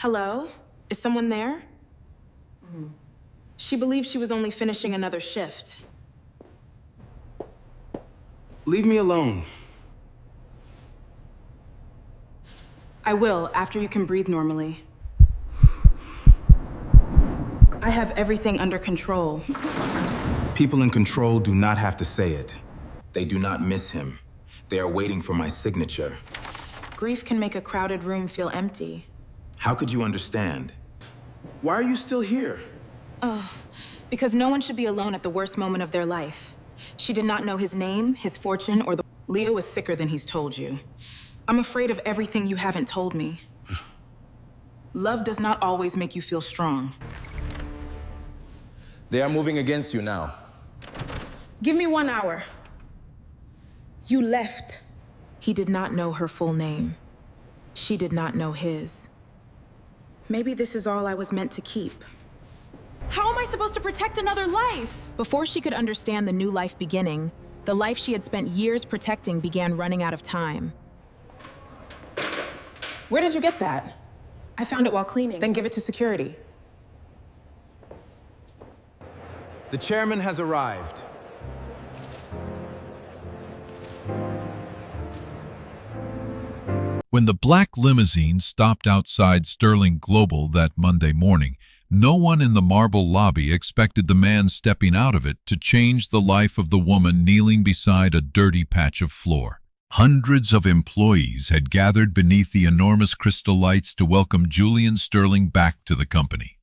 Hello? Is someone there? She believed she was only finishing another shift. Leave me alone. I will, after you can breathe normally. I have everything under control. People in control do not have to say it. They do not miss him. They are waiting for my signature. Grief can make a crowded room feel empty. How could you understand? Why are you still here? Because no one should be alone at the worst moment of their life. She did not know his name, his fortune, or the... Leo is sicker than he's told you. I'm afraid of everything you haven't told me. Love does not always make you feel strong. They are moving against you now. Give me 1 hour. You left. He did not know her full name. She did not know his. Maybe this is all I was meant to keep. How am I supposed to protect another life? Before she could understand the new life beginning, the life she had spent years protecting began running out of time. Where did you get that? I found it while cleaning. Then give it to security. The chairman has arrived. When the black limousine stopped outside Sterling Global that Monday morning, no one in the marble lobby expected the man stepping out of it to change the life of the woman kneeling beside a dirty patch of floor. Hundreds of employees had gathered beneath the enormous crystal lights to welcome Julian Sterling back to the company.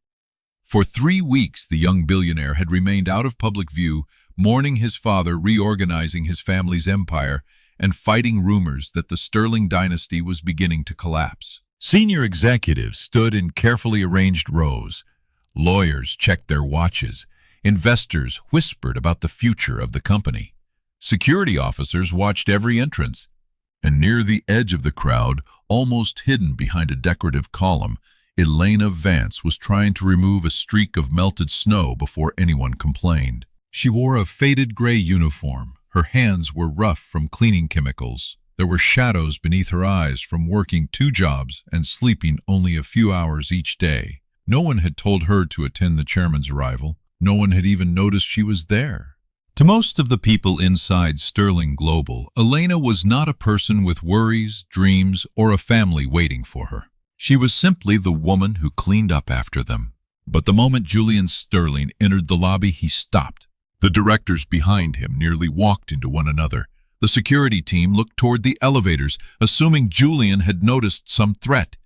For 3 weeks, the young billionaire had remained out of public view, mourning his father, reorganizing his family's empire, and fighting rumors that the Sterling dynasty was beginning to collapse. Senior executives stood in carefully arranged rows. Lawyers checked their watches. Investors whispered about the future of the company. Security officers watched every entrance. And near the edge of the crowd, almost hidden behind a decorative column, Elena Vance was trying to remove a streak of melted snow before anyone complained. She wore a faded gray uniform. Her hands were rough from cleaning chemicals. There were shadows beneath her eyes from working 2 jobs and sleeping only a few hours each day. No one had told her to attend the chairman's arrival. No one had even noticed she was there. To most of the people inside Sterling Global, Elena was not a person with worries, dreams, or a family waiting for her. She was simply the woman who cleaned up after them. But the moment Julian Sterling entered the lobby, he stopped. The directors behind him nearly walked into one another. The security team looked toward the elevators, assuming Julian had noticed some threat.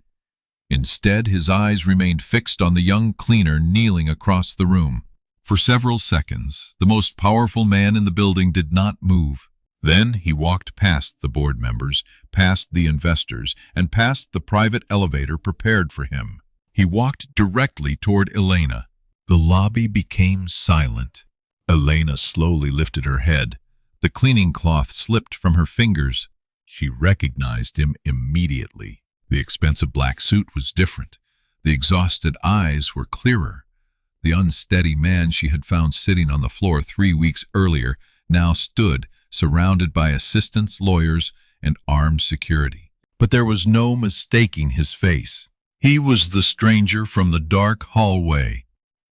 Instead, his eyes remained fixed on the young cleaner kneeling across the room. For several seconds, the most powerful man in the building did not move. Then he walked past the board members, past the investors, and past the private elevator prepared for him. He walked directly toward Elena. The lobby became silent. Elena slowly lifted her head. The cleaning cloth slipped from her fingers. She recognized him immediately. The expensive black suit was different. The exhausted eyes were clearer. The unsteady man she had found sitting on the floor 3 weeks earlier now stood, surrounded by assistants, lawyers, and armed security. But there was no mistaking his face. He was the stranger from the dark hallway.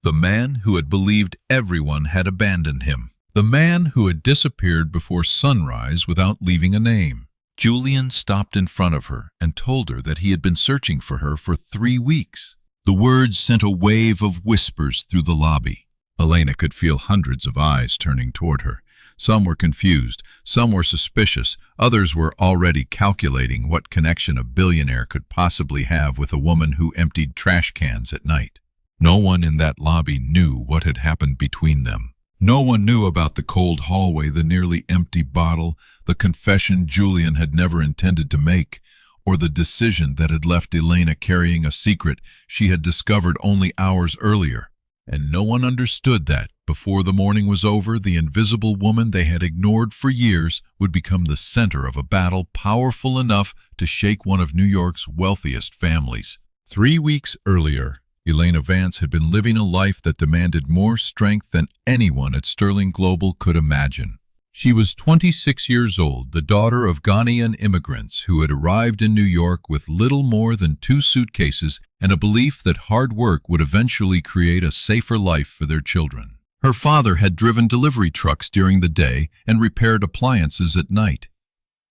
The man who had believed everyone had abandoned him. The man who had disappeared before sunrise without leaving a name. Julian stopped in front of her and told her that he had been searching for her for 3 weeks. The words sent a wave of whispers through the lobby. Elena could feel hundreds of eyes turning toward her. Some were confused, some were suspicious, others were already calculating what connection a billionaire could possibly have with a woman who emptied trash cans at night. No one in that lobby knew what had happened between them. No one knew about the cold hallway, the nearly empty bottle, the confession Julian had never intended to make, or the decision that had left Elena carrying a secret she had discovered only hours earlier. And no one understood that, before the morning was over, the invisible woman they had ignored for years would become the center of a battle powerful enough to shake one of New York's wealthiest families. 3 weeks earlier, Elena Vance had been living a life that demanded more strength than anyone at Sterling Global could imagine. She was 26 years old, the daughter of Ghanaian immigrants who had arrived in New York with little more than 2 suitcases and a belief that hard work would eventually create a safer life for their children. Her father had driven delivery trucks during the day and repaired appliances at night.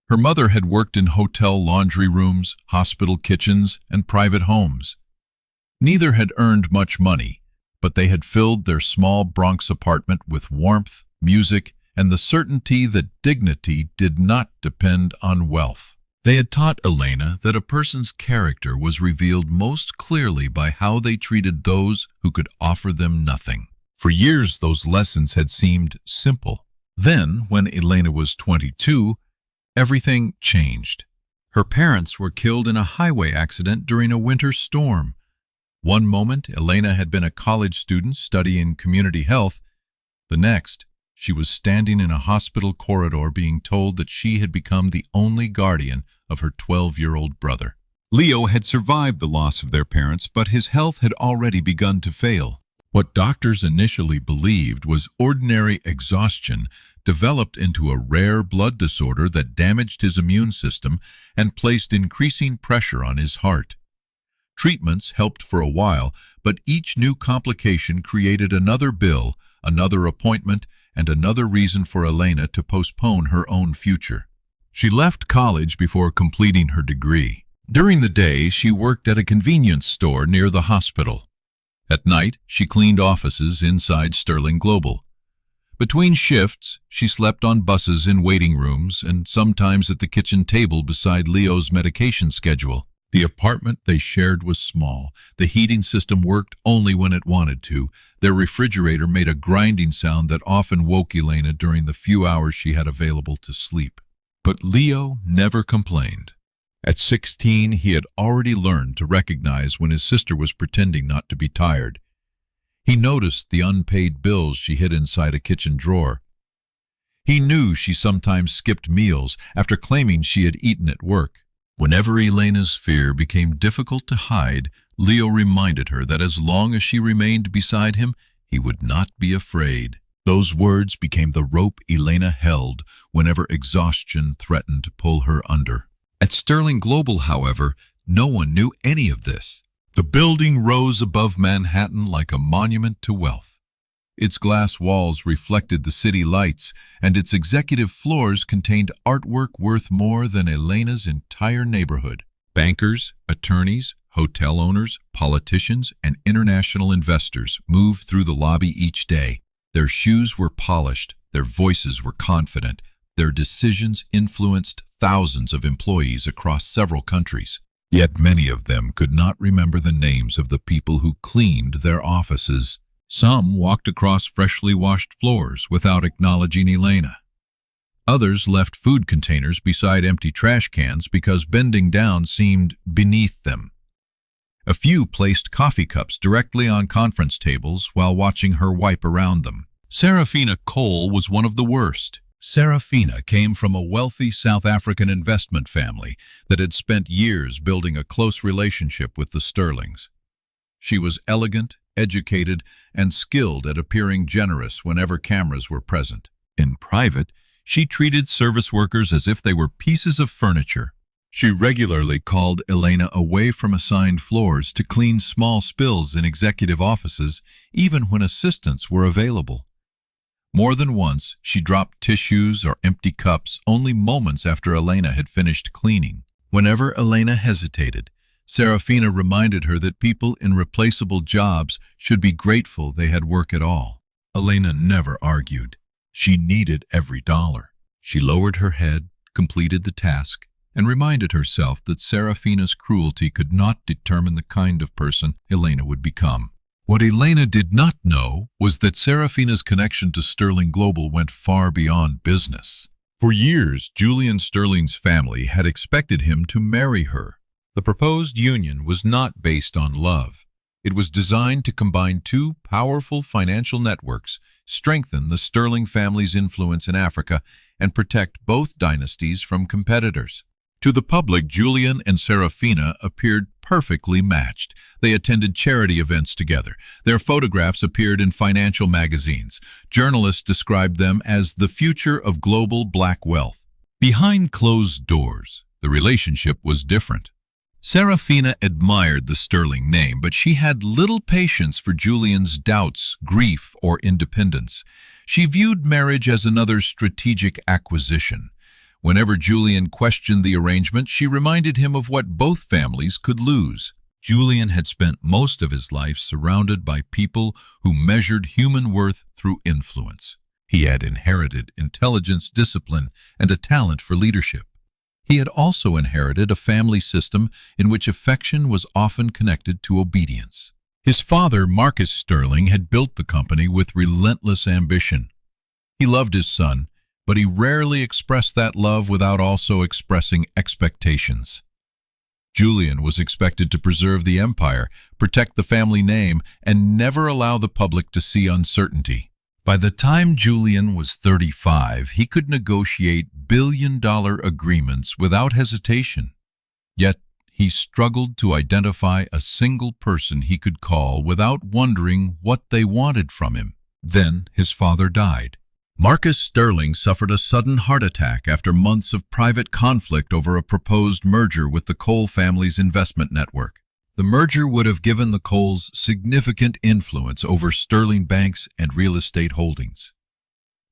Her mother had worked in hotel laundry rooms, hospital kitchens, and private homes. Neither had earned much money, but they had filled their small Bronx apartment with warmth, music, and the certainty that dignity did not depend on wealth. They had taught Elena that a person's character was revealed most clearly by how they treated those who could offer them nothing. For years, those lessons had seemed simple. Then, when Elena was 22, everything changed. Her parents were killed in a highway accident during a winter storm. One moment, Elena had been a college student studying community health. The next, she was standing in a hospital corridor being told that she had become the only guardian of her 12-year-old brother. Leo had survived the loss of their parents, but his health had already begun to fail. What doctors initially believed was ordinary exhaustion developed into a rare blood disorder that damaged his immune system and placed increasing pressure on his heart. Treatments helped for a while, but each new complication created another bill, another appointment, and another reason for Elena to postpone her own future. She left college before completing her degree. During the day, she worked at a convenience store near the hospital. At night, she cleaned offices inside Sterling Global. Between shifts, she slept on buses in waiting rooms and sometimes at the kitchen table beside Leo's medication schedule. The apartment they shared was small. The heating system worked only when it wanted to. Their refrigerator made a grinding sound that often woke Elena during the few hours she had available to sleep. But Leo never complained. At 16, he had already learned to recognize when his sister was pretending not to be tired. He noticed the unpaid bills she hid inside a kitchen drawer. He knew she sometimes skipped meals after claiming she had eaten at work. Whenever Elena's fear became difficult to hide, Leo reminded her that as long as she remained beside him, he would not be afraid. Those words became the rope Elena held whenever exhaustion threatened to pull her under. At Sterling Global, however, no one knew any of this. The building rose above Manhattan like a monument to wealth. Its glass walls reflected the city lights, and its executive floors contained artwork worth more than Elena's entire neighborhood. Bankers, attorneys, hotel owners, politicians, and international investors moved through the lobby each day. Their shoes were polished, their voices were confident, their decisions influenced thousands of employees across several countries. Yet many of them could not remember the names of the people who cleaned their offices. Some walked across freshly washed floors without acknowledging Elena. Others left food containers beside empty trash cans because bending down seemed beneath them. A few placed coffee cups directly on conference tables while watching her wipe around them. Serafina Cole was one of the worst. Serafina came from a wealthy South African investment family that had spent years building a close relationship with the Sterlings. She was elegant, educated, and skilled at appearing generous whenever cameras were present. In private, she treated service workers as if they were pieces of furniture. She regularly called Elena away from assigned floors to clean small spills in executive offices, even when assistants were available. More than once, she dropped tissues or empty cups only moments after Elena had finished cleaning. Whenever Elena hesitated, Serafina reminded her that people in replaceable jobs should be grateful they had work at all. Elena never argued. She needed every dollar. She lowered her head, completed the task, and reminded herself that Serafina's cruelty could not determine the kind of person Elena would become. What Elena did not know was that Serafina's connection to Sterling Global went far beyond business. For years, Julian Sterling's family had expected him to marry her. The proposed union was not based on love. It was designed to combine two powerful financial networks, strengthen the Sterling family's influence in Africa, and protect both dynasties from competitors. To the public, Julian and Serafina appeared perfectly matched. They attended charity events together. Their photographs appeared in financial magazines. Journalists described them as the future of global black wealth. Behind closed doors, the relationship was different. Serafina admired the sterling name, but she had little patience for Julian's doubts, grief, or independence. She viewed marriage as another strategic acquisition. Whenever Julian questioned the arrangement, she reminded him of what both families could lose. Julian had spent most of his life surrounded by people who measured human worth through influence. He had inherited intelligence, discipline, and a talent for leadership. He had also inherited a family system in which affection was often connected to obedience. His father, Marcus Sterling, had built the company with relentless ambition. He loved his son, but he rarely expressed that love without also expressing expectations. Julian was expected to preserve the empire, protect the family name, and never allow the public to see uncertainty. By the time Julian was 35, he could negotiate billion-dollar agreements without hesitation. Yet, he struggled to identify a single person he could call without wondering what they wanted from him. Then his father died. Marcus Sterling suffered a sudden heart attack after months of private conflict over a proposed merger with the Cole family's investment network. The merger would have given the Coles significant influence over Sterling banks and real estate holdings.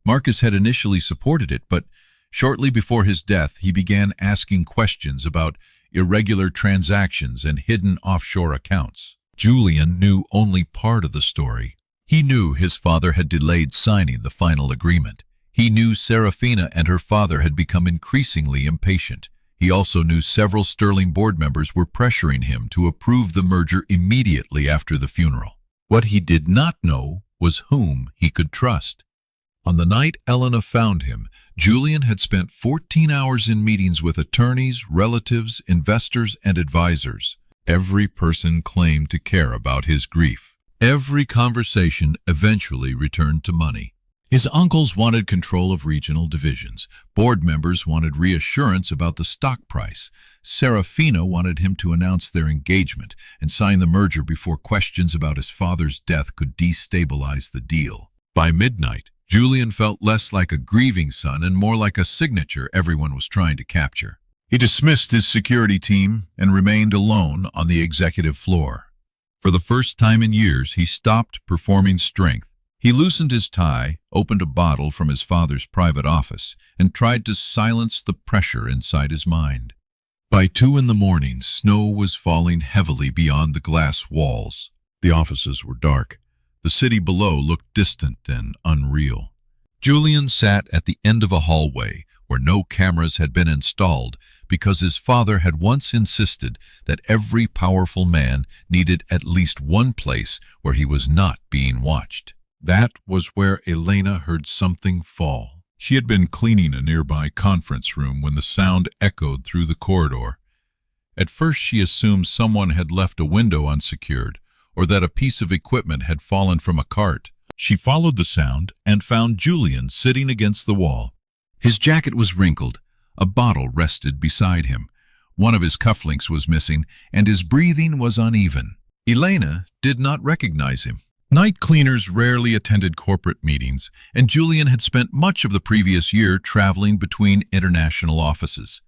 Marcus had initially supported it, but shortly before his death, he began asking questions about irregular transactions and hidden offshore accounts. Julian knew only part of the story. He knew his father had delayed signing the final agreement. He knew Serafina and her father had become increasingly impatient. He also knew several Sterling board members were pressuring him to approve the merger immediately after the funeral. What he did not know was whom he could trust. On the night Elena found him, Julian had spent 14 hours in meetings with attorneys, relatives, investors, and advisors. Every person claimed to care about his grief. Every conversation eventually returned to money. His uncles wanted control of regional divisions. Board members wanted reassurance about the stock price. Serafina wanted him to announce their engagement and sign the merger before questions about his father's death could destabilize the deal. By midnight, Julian felt less like a grieving son and more like a signature everyone was trying to capture. He dismissed his security team and remained alone on the executive floor. For the first time in years, he stopped performing strength. He loosened his tie, opened a bottle from his father's private office, and tried to silence the pressure inside his mind. By 2 a.m, snow was falling heavily beyond the glass walls. The offices were dark. The city below looked distant and unreal. Julian sat at the end of a hallway where no cameras had been installed because his father had once insisted that every powerful man needed at least one place where he was not being watched. That was where Elena heard something fall. She had been cleaning a nearby conference room when the sound echoed through the corridor. At first she assumed someone had left a window unsecured, or that a piece of equipment had fallen from a cart. She followed the sound and found Julian sitting against the wall. His jacket was wrinkled. A bottle rested beside him. One of his cufflinks was missing, and his breathing was uneven. Elena did not recognize him. Night cleaners rarely attended corporate meetings, and Julian had spent much of the previous year traveling between international offices.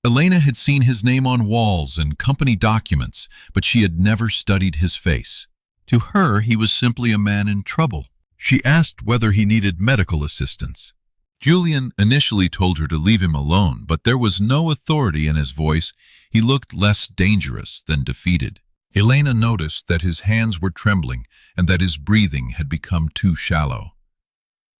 Elena had seen his name on walls and company documents, but she had never studied his face. To her, he was simply a man in trouble. She asked whether he needed medical assistance. Julian initially told her to leave him alone, but there was no authority in his voice. He looked less dangerous than defeated. Elena noticed that his hands were trembling and that his breathing had become too shallow.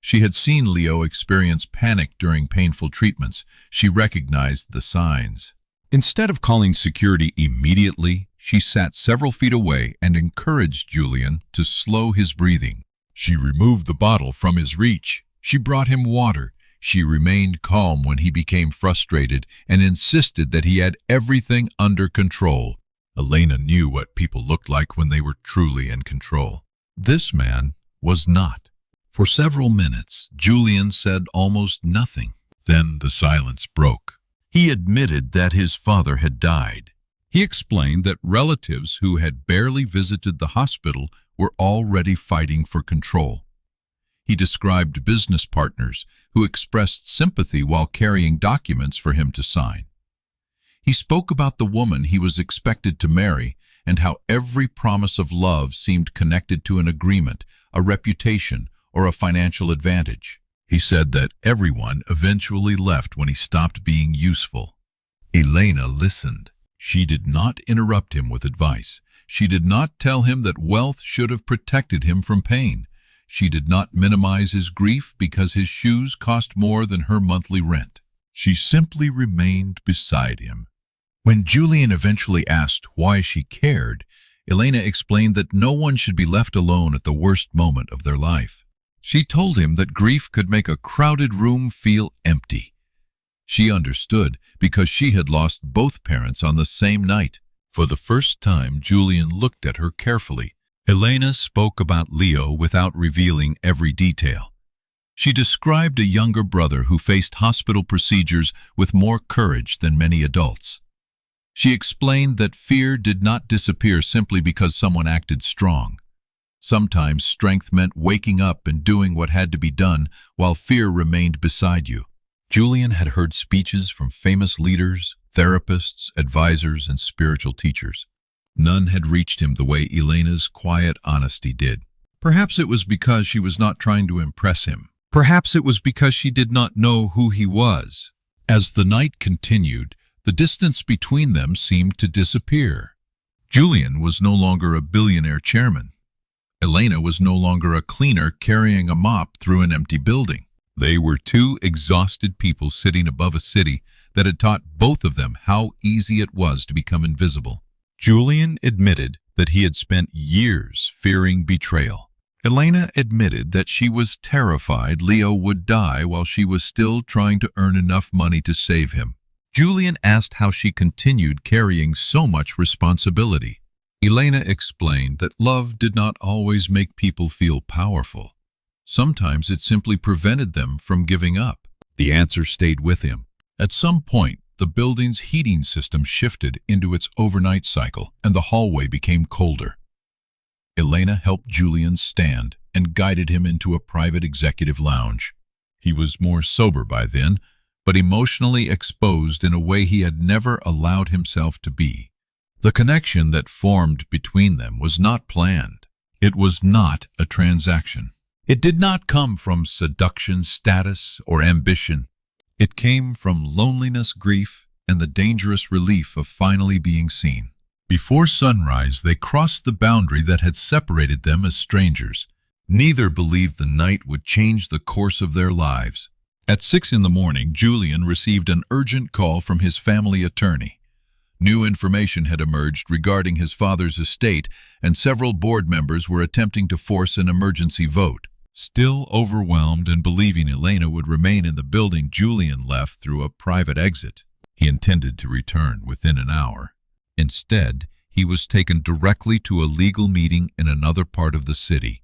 She had seen Leo experience panic during painful treatments. She recognized the signs. Instead of calling security immediately, she sat several feet away and encouraged Julian to slow his breathing. She removed the bottle from his reach. She brought him water. She remained calm when he became frustrated and insisted that he had everything under control. Elena knew what people looked like when they were truly in control. This man was not. For several minutes, Julian said almost nothing. Then the silence broke. He admitted that his father had died. He explained that relatives who had barely visited the hospital were already fighting for control. He described business partners who expressed sympathy while carrying documents for him to sign. He spoke about the woman he was expected to marry and how every promise of love seemed connected to an agreement, a reputation, or a financial advantage. He said that everyone eventually left when he stopped being useful. Elena listened. She did not interrupt him with advice. She did not tell him that wealth should have protected him from pain. She did not minimize his grief because his shoes cost more than her monthly rent. She simply remained beside him. When Julian eventually asked why she cared, Elena explained that no one should be left alone at the worst moment of their life. She told him that grief could make a crowded room feel empty. She understood because she had lost both parents on the same night. For the first time, Julian looked at her carefully. Elena spoke about Leo without revealing every detail. She described a younger brother who faced hospital procedures with more courage than many adults. She explained that fear did not disappear simply because someone acted strong. Sometimes strength meant waking up and doing what had to be done while fear remained beside you. Julian had heard speeches from famous leaders, therapists, advisors, and spiritual teachers. None had reached him the way Elena's quiet honesty did. Perhaps it was because she was not trying to impress him. Perhaps it was because she did not know who he was. As the night continued, the distance between them seemed to disappear. Julian was no longer a billionaire chairman. Elena was no longer a cleaner carrying a mop through an empty building. They were two exhausted people sitting above a city that had taught both of them how easy it was to become invisible. Julian admitted that he had spent years fearing betrayal. Elena admitted that she was terrified Leo would die while she was still trying to earn enough money to save him. Julian asked how she continued carrying so much responsibility. Elena explained that love did not always make people feel powerful. Sometimes it simply prevented them from giving up. The answer stayed with him. At some point, the building's heating system shifted into its overnight cycle, and the hallway became colder. Elena helped Julian stand and guided him into a private executive lounge. He was more sober by then, but emotionally exposed in a way he had never allowed himself to be. The connection that formed between them was not planned. It was not a transaction. It did not come from seduction, status, or ambition. It came from loneliness, grief, and the dangerous relief of finally being seen. Before sunrise, they crossed the boundary that had separated them as strangers. Neither believed the night would change the course of their lives. At 6 in the morning, Julian received an urgent call from his family attorney. New information had emerged regarding his father's estate, and several board members were attempting to force an emergency vote. Still overwhelmed and believing Elena would remain in the building, Julian left through a private exit. He intended to return within an hour. Instead, he was taken directly to a legal meeting in another part of the city.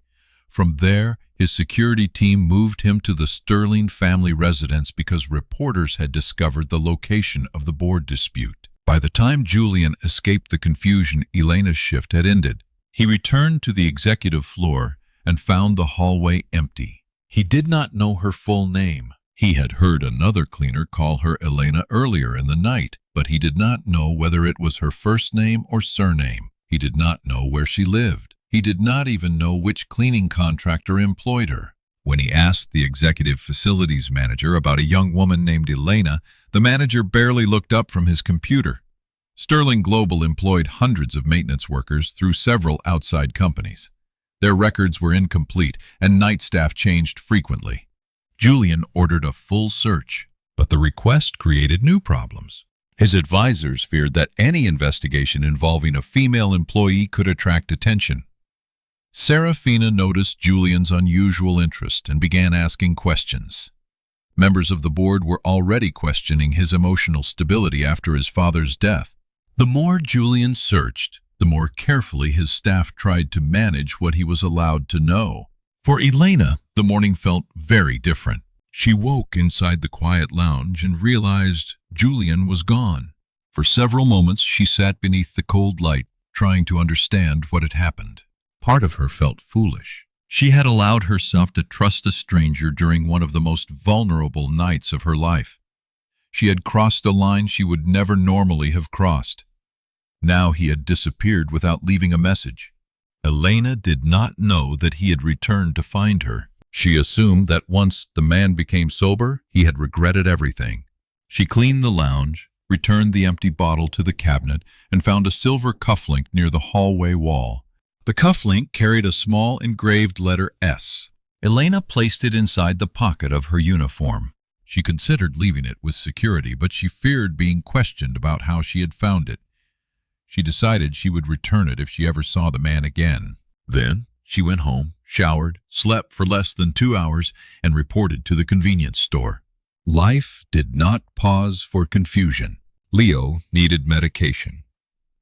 From there, his security team moved him to the Sterling family residence because reporters had discovered the location of the board dispute. By the time Julian escaped the confusion, Elena's shift had ended. He returned to the executive floor and found the hallway empty. He did not know her full name. He had heard another cleaner call her Elena earlier in the night, but he did not know whether it was her first name or surname. He did not know where she lived. He did not even know which cleaning contractor employed her. When he asked the executive facilities manager about a young woman named Elena, the manager barely looked up from his computer. Sterling Global employed hundreds of maintenance workers through several outside companies. Their records were incomplete, and night staff changed frequently. Julian ordered a full search, but the request created new problems. His advisors feared that any investigation involving a female employee could attract attention. Serafina noticed Julian's unusual interest and began asking questions. Members of the board were already questioning his emotional stability after his father's death. The more Julian searched, the more carefully his staff tried to manage what he was allowed to know. For Elena, the morning felt very different. She woke inside the quiet lounge and realized Julian was gone. For several moments she sat beneath the cold light, trying to understand what had happened. Part of her felt foolish. She had allowed herself to trust a stranger during one of the most vulnerable nights of her life. She had crossed a line she would never normally have crossed. Now he had disappeared without leaving a message. Elena did not know that he had returned to find her. She assumed that once the man became sober, he had regretted everything. She cleaned the lounge, returned the empty bottle to the cabinet, and found a silver cufflink near the hallway wall. The cufflink carried a small engraved letter S. Elena placed it inside the pocket of her uniform. She considered leaving it with security, but she feared being questioned about how she had found it. She decided she would return it if she ever saw the man again. Then she went home, showered, slept for less than 2 hours, and reported to the convenience store. Life did not pause for confusion. Leo needed medication.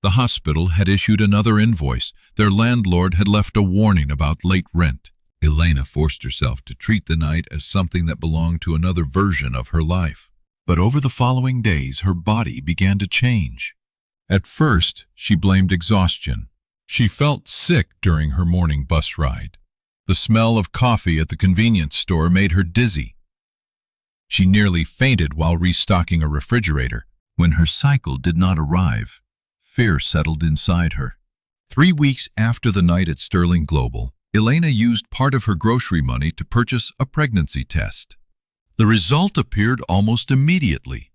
The hospital had issued another invoice. Their landlord had left a warning about late rent. Elena forced herself to treat the night as something that belonged to another version of her life. But over the following days, her body began to change. At first, she blamed exhaustion. She felt sick during her morning bus ride. The smell of coffee at the convenience store made her dizzy. She nearly fainted while restocking a refrigerator. When her cycle did not arrive, fear settled inside her. 3 weeks after the night at Sterling Global, Elena used part of her grocery money to purchase a pregnancy test. The result appeared almost immediately.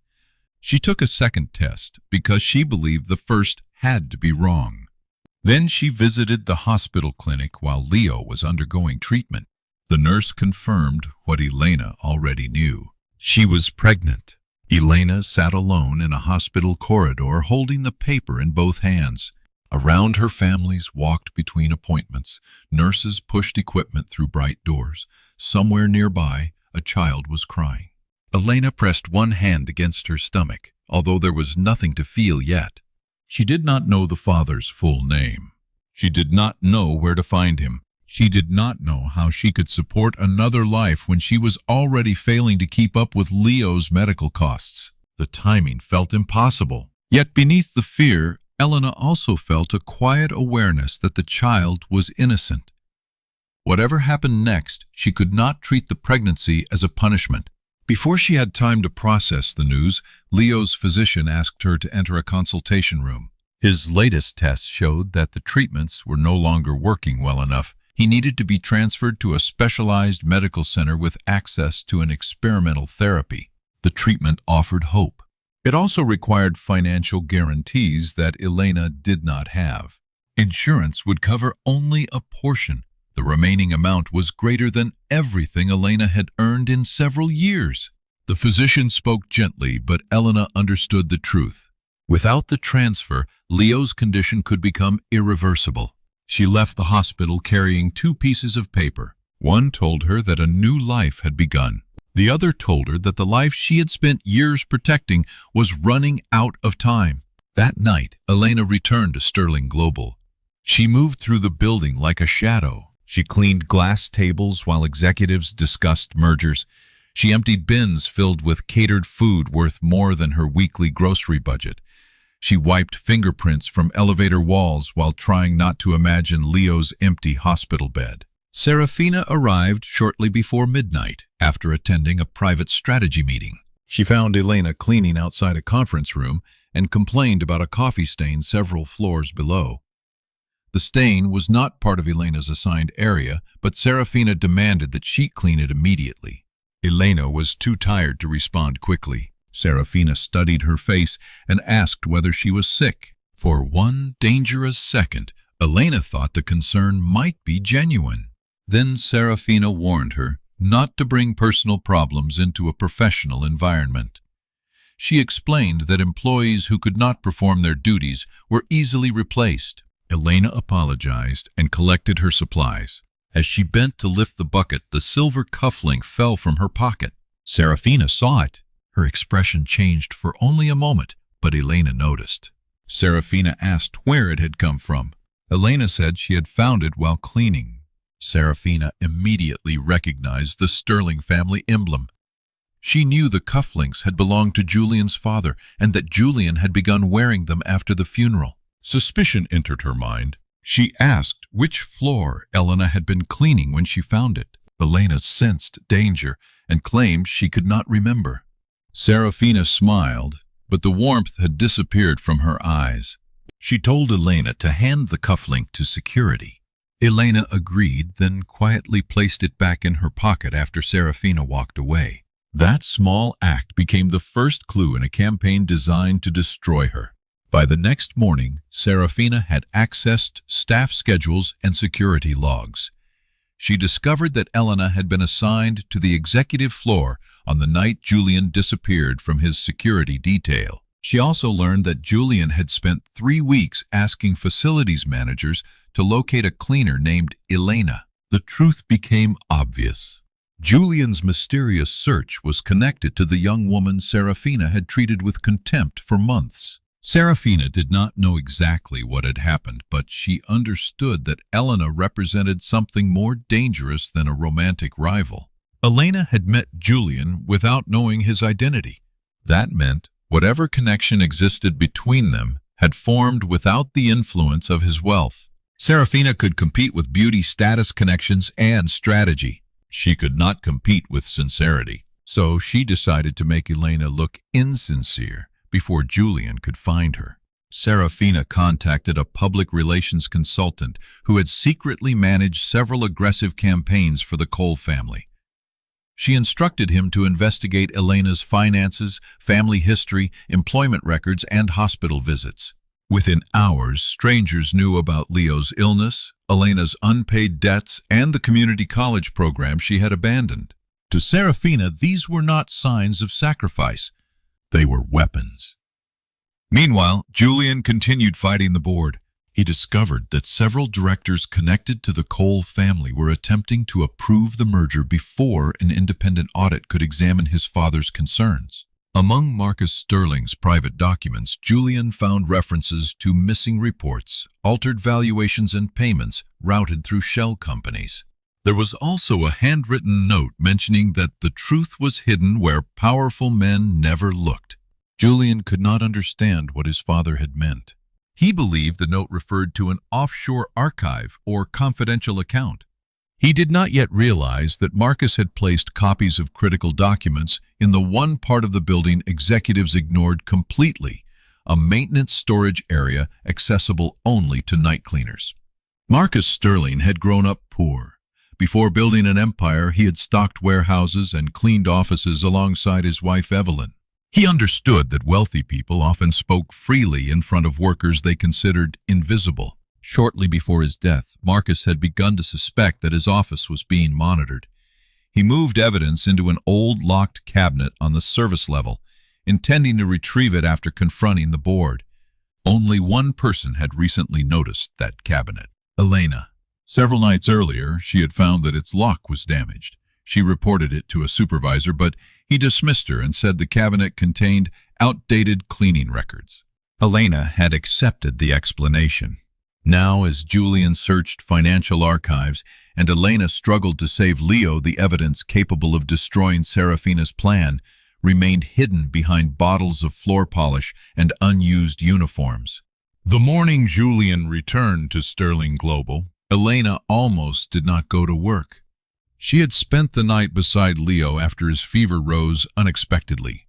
She took a second test because she believed the first had to be wrong. Then she visited the hospital clinic while Leo was undergoing treatment. The nurse confirmed what Elena already knew. She was pregnant. Elena sat alone in a hospital corridor holding the paper in both hands. Around her, families walked between appointments. Nurses pushed equipment through bright doors. Somewhere nearby, a child was crying. Elena pressed one hand against her stomach, although there was nothing to feel yet. She did not know the father's full name. She did not know where to find him. She did not know how she could support another life when she was already failing to keep up with Leo's medical costs. The timing felt impossible. Yet beneath the fear, Elena also felt a quiet awareness that the child was innocent. Whatever happened next, she could not treat the pregnancy as a punishment. Before she had time to process the news, Leo's physician asked her to enter a consultation room. His latest tests showed that the treatments were no longer working well enough. He needed to be transferred to a specialized medical center with access to an experimental therapy. The treatment offered hope. It also required financial guarantees that Elena did not have. Insurance would cover only a portion. The remaining amount was greater than everything Elena had earned in several years. The physician spoke gently, but Elena understood the truth. Without the transfer, Leo's condition could become irreversible. She left the hospital carrying 2 pieces of paper. One told her that a new life had begun. The other told her that the life she had spent years protecting was running out of time. That night, Elena returned to Sterling Global. She moved through the building like a shadow. She cleaned glass tables while executives discussed mergers. She emptied bins filled with catered food worth more than her weekly grocery budget. She wiped fingerprints from elevator walls while trying not to imagine Leo's empty hospital bed. Serafina arrived shortly before midnight after attending a private strategy meeting. She found Elena cleaning outside a conference room and complained about a coffee stain several floors below. The stain was not part of Elena's assigned area, but Serafina demanded that she clean it immediately. Elena was too tired to respond quickly. Serafina studied her face and asked whether she was sick. For one dangerous second, Elena thought the concern might be genuine. Then Serafina warned her not to bring personal problems into a professional environment. She explained that employees who could not perform their duties were easily replaced. Elena apologized and collected her supplies. As she bent to lift the bucket, the silver cufflink fell from her pocket. Serafina saw it. Her expression changed for only a moment, but Elena noticed. Serafina asked where it had come from. Elena said she had found it while cleaning. Serafina immediately recognized the Sterling family emblem. She knew the cufflinks had belonged to Julian's father and that Julian had begun wearing them after the funeral. Suspicion entered her mind. She asked which floor Elena had been cleaning when she found it. Elena sensed danger and claimed she could not remember. Serafina smiled, but the warmth had disappeared from her eyes. She told Elena to hand the cufflink to security. Elena agreed, then quietly placed it back in her pocket after Serafina walked away. That small act became the first clue in a campaign designed to destroy her. By the next morning, Serafina had accessed staff schedules and security logs. She discovered that Elena had been assigned to the executive floor on the night Julian disappeared from his security detail. She also learned that Julian had spent 3 weeks asking facilities managers to locate a cleaner named Elena. The truth became obvious. Julian's mysterious search was connected to the young woman Serafina had treated with contempt for months. Serafina did not know exactly what had happened, but she understood that Elena represented something more dangerous than a romantic rival. Elena had met Julian without knowing his identity. That meant whatever connection existed between them had formed without the influence of his wealth. Serafina could compete with beauty, status, connections, and strategy. She could not compete with sincerity. So she decided to make Elena look insincere before Julian could find her. Serafina contacted a public relations consultant who had secretly managed several aggressive campaigns for the Cole family. She instructed him to investigate Elena's finances, family history, employment records, and hospital visits. Within hours, strangers knew about Leo's illness, Elena's unpaid debts, and the community college program she had abandoned. To Serafina, these were not signs of sacrifice. They were weapons. Meanwhile, Julian continued fighting the board. He discovered that several directors connected to the Cole family were attempting to approve the merger before an independent audit could examine his father's concerns. Among Marcus Sterling's private documents, Julian found references to missing reports, altered valuations, and payments routed through shell companies. There was also a handwritten note mentioning that the truth was hidden where powerful men never looked. Julian could not understand what his father had meant. He believed the note referred to an offshore archive or confidential account. He did not yet realize that Marcus had placed copies of critical documents in the one part of the building executives ignored completely, a maintenance storage area accessible only to night cleaners. Marcus Sterling had grown up poor. Before building an empire, he had stocked warehouses and cleaned offices alongside his wife Evelyn. He understood that wealthy people often spoke freely in front of workers they considered invisible. Shortly before his death, Marcus had begun to suspect that his office was being monitored. He moved evidence into an old locked cabinet on the service level, intending to retrieve it after confronting the board. Only one person had recently noticed that cabinet: Elena. Several nights earlier, she had found that its lock was damaged. She reported it to a supervisor, but he dismissed her and said the cabinet contained outdated cleaning records. Elena had accepted the explanation. Now, as Julian searched financial archives and Elena struggled to save Leo, the evidence capable of destroying Serafina's plan remained hidden behind bottles of floor polish and unused uniforms. The morning Julian returned to Sterling Global, Elena almost did not go to work. She had spent the night beside Leo after his fever rose unexpectedly.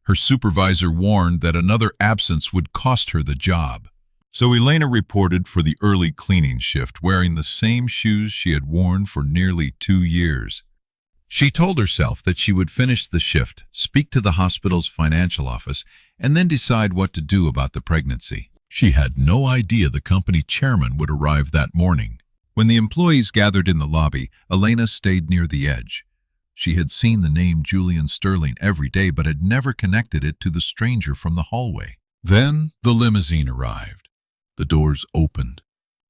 Her supervisor warned that another absence would cost her the job. So Elena reported for the early cleaning shift, wearing the same shoes she had worn for nearly 2 years. She told herself that she would finish the shift, speak to the hospital's financial office, and then decide what to do about the pregnancy. She had no idea the company chairman would arrive that morning. When the employees gathered in the lobby, Elena stayed near the edge. She had seen the name Julian Sterling every day, but had never connected it to the stranger from the hallway. Then the limousine arrived. The doors opened,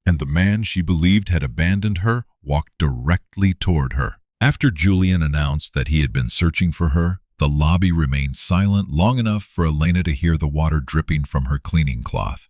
and the man she believed had abandoned her walked directly toward her. After Julian announced that he had been searching for her, the lobby remained silent long enough for Elena to hear the water dripping from her cleaning cloth.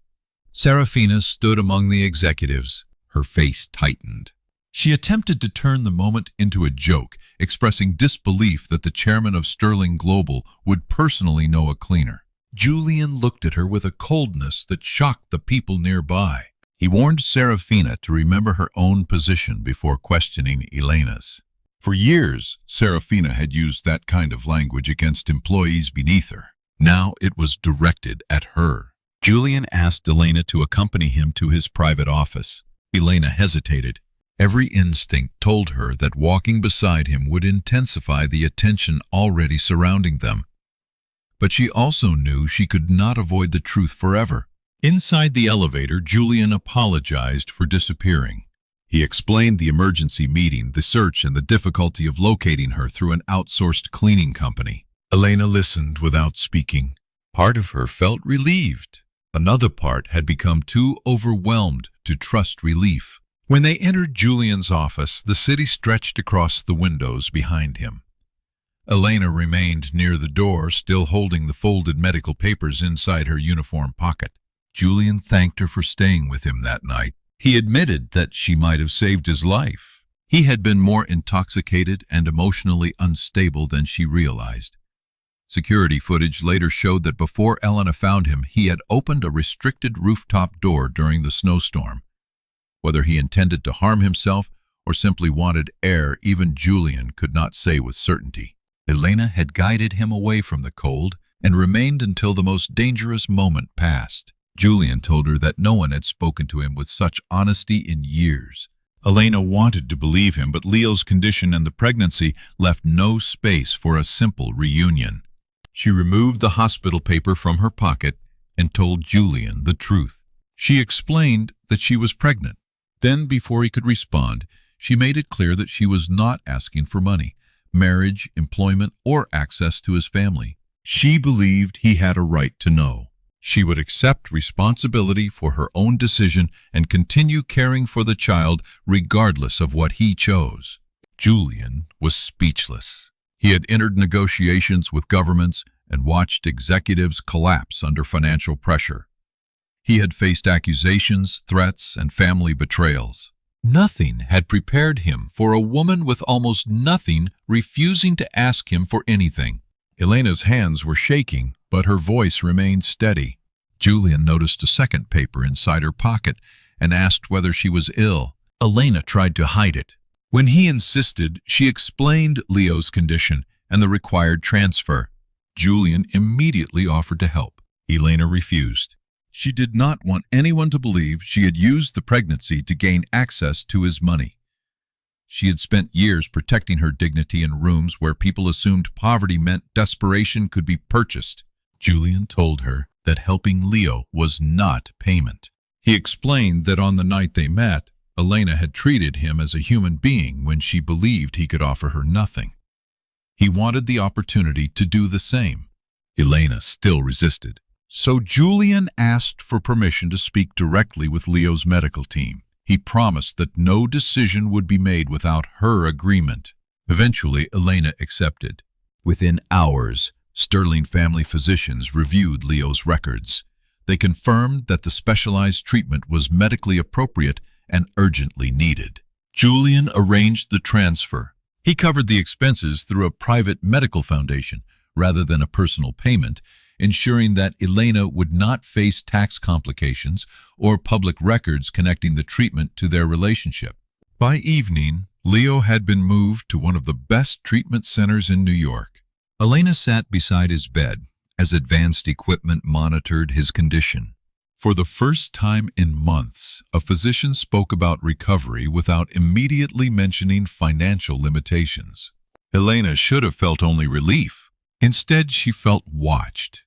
Serafina stood among the executives, her face tightened. She attempted to turn the moment into a joke, expressing disbelief that the chairman of Sterling Global would personally know a cleaner. Julian looked at her with a coldness that shocked the people nearby. He warned Serafina to remember her own position before questioning Elena's. For years, Serafina had used that kind of language against employees beneath her. Now it was directed at her. Julian asked Elena to accompany him to his private office. Elena hesitated. Every instinct told her that walking beside him would intensify the attention already surrounding them. But she also knew she could not avoid the truth forever. Inside the elevator, Julian apologized for disappearing. He explained the emergency meeting, the search, and the difficulty of locating her through an outsourced cleaning company. Elena listened without speaking. Part of her felt relieved. Another part had become too overwhelmed to trust relief. When they entered Julian's office, the city stretched across the windows behind him. Elena remained near the door, still holding the folded medical papers inside her uniform pocket. Julian thanked her for staying with him that night. He admitted that she might have saved his life. He had been more intoxicated and emotionally unstable than she realized. Security footage later showed that before Elena found him, he had opened a restricted rooftop door during the snowstorm. Whether he intended to harm himself or simply wanted air, even Julian could not say with certainty. Elena had guided him away from the cold and remained until the most dangerous moment passed. Julian told her that no one had spoken to him with such honesty in years. Elena wanted to believe him, but Leo's condition and the pregnancy left no space for a simple reunion. She removed the hospital paper from her pocket and told Julian the truth. She explained that she was pregnant. Then, before he could respond, she made it clear that she was not asking for money, marriage, employment, or access to his family. She believed he had a right to know. She would accept responsibility for her own decision and continue caring for the child regardless of what he chose. Julian was speechless. He had entered negotiations with governments and watched executives collapse under financial pressure. He had faced accusations, threats, and family betrayals. Nothing had prepared him for a woman with almost nothing refusing to ask him for anything. Elena's hands were shaking, but her voice remained steady. Julian noticed a second paper inside her pocket and asked whether she was ill. Elena tried to hide it. When he insisted, she explained Leo's condition and the required transfer. Julian immediately offered to help. Elena refused. She did not want anyone to believe she had used the pregnancy to gain access to his money. She had spent years protecting her dignity in rooms where people assumed poverty meant desperation could be purchased. Julian told her that helping Leo was not payment. He explained that on the night they met, Elena had treated him as a human being when she believed he could offer her nothing. He wanted the opportunity to do the same. Elena still resisted. So Julian asked for permission to speak directly with Leo's medical team. He promised that no decision would be made without her agreement. Eventually, Elena accepted. Within hours, Sterling family physicians reviewed Leo's records. They confirmed that the specialized treatment was medically appropriate and urgently needed. Julian arranged the transfer. He covered the expenses through a private medical foundation rather than a personal payment, ensuring that Elena would not face tax complications or public records connecting the treatment to their relationship. By evening, Leo had been moved to one of the best treatment centers in New York. Elena sat beside his bed as advanced equipment monitored his condition. For the first time in months, a physician spoke about recovery without immediately mentioning financial limitations. Elena should have felt only relief. Instead, she felt watched.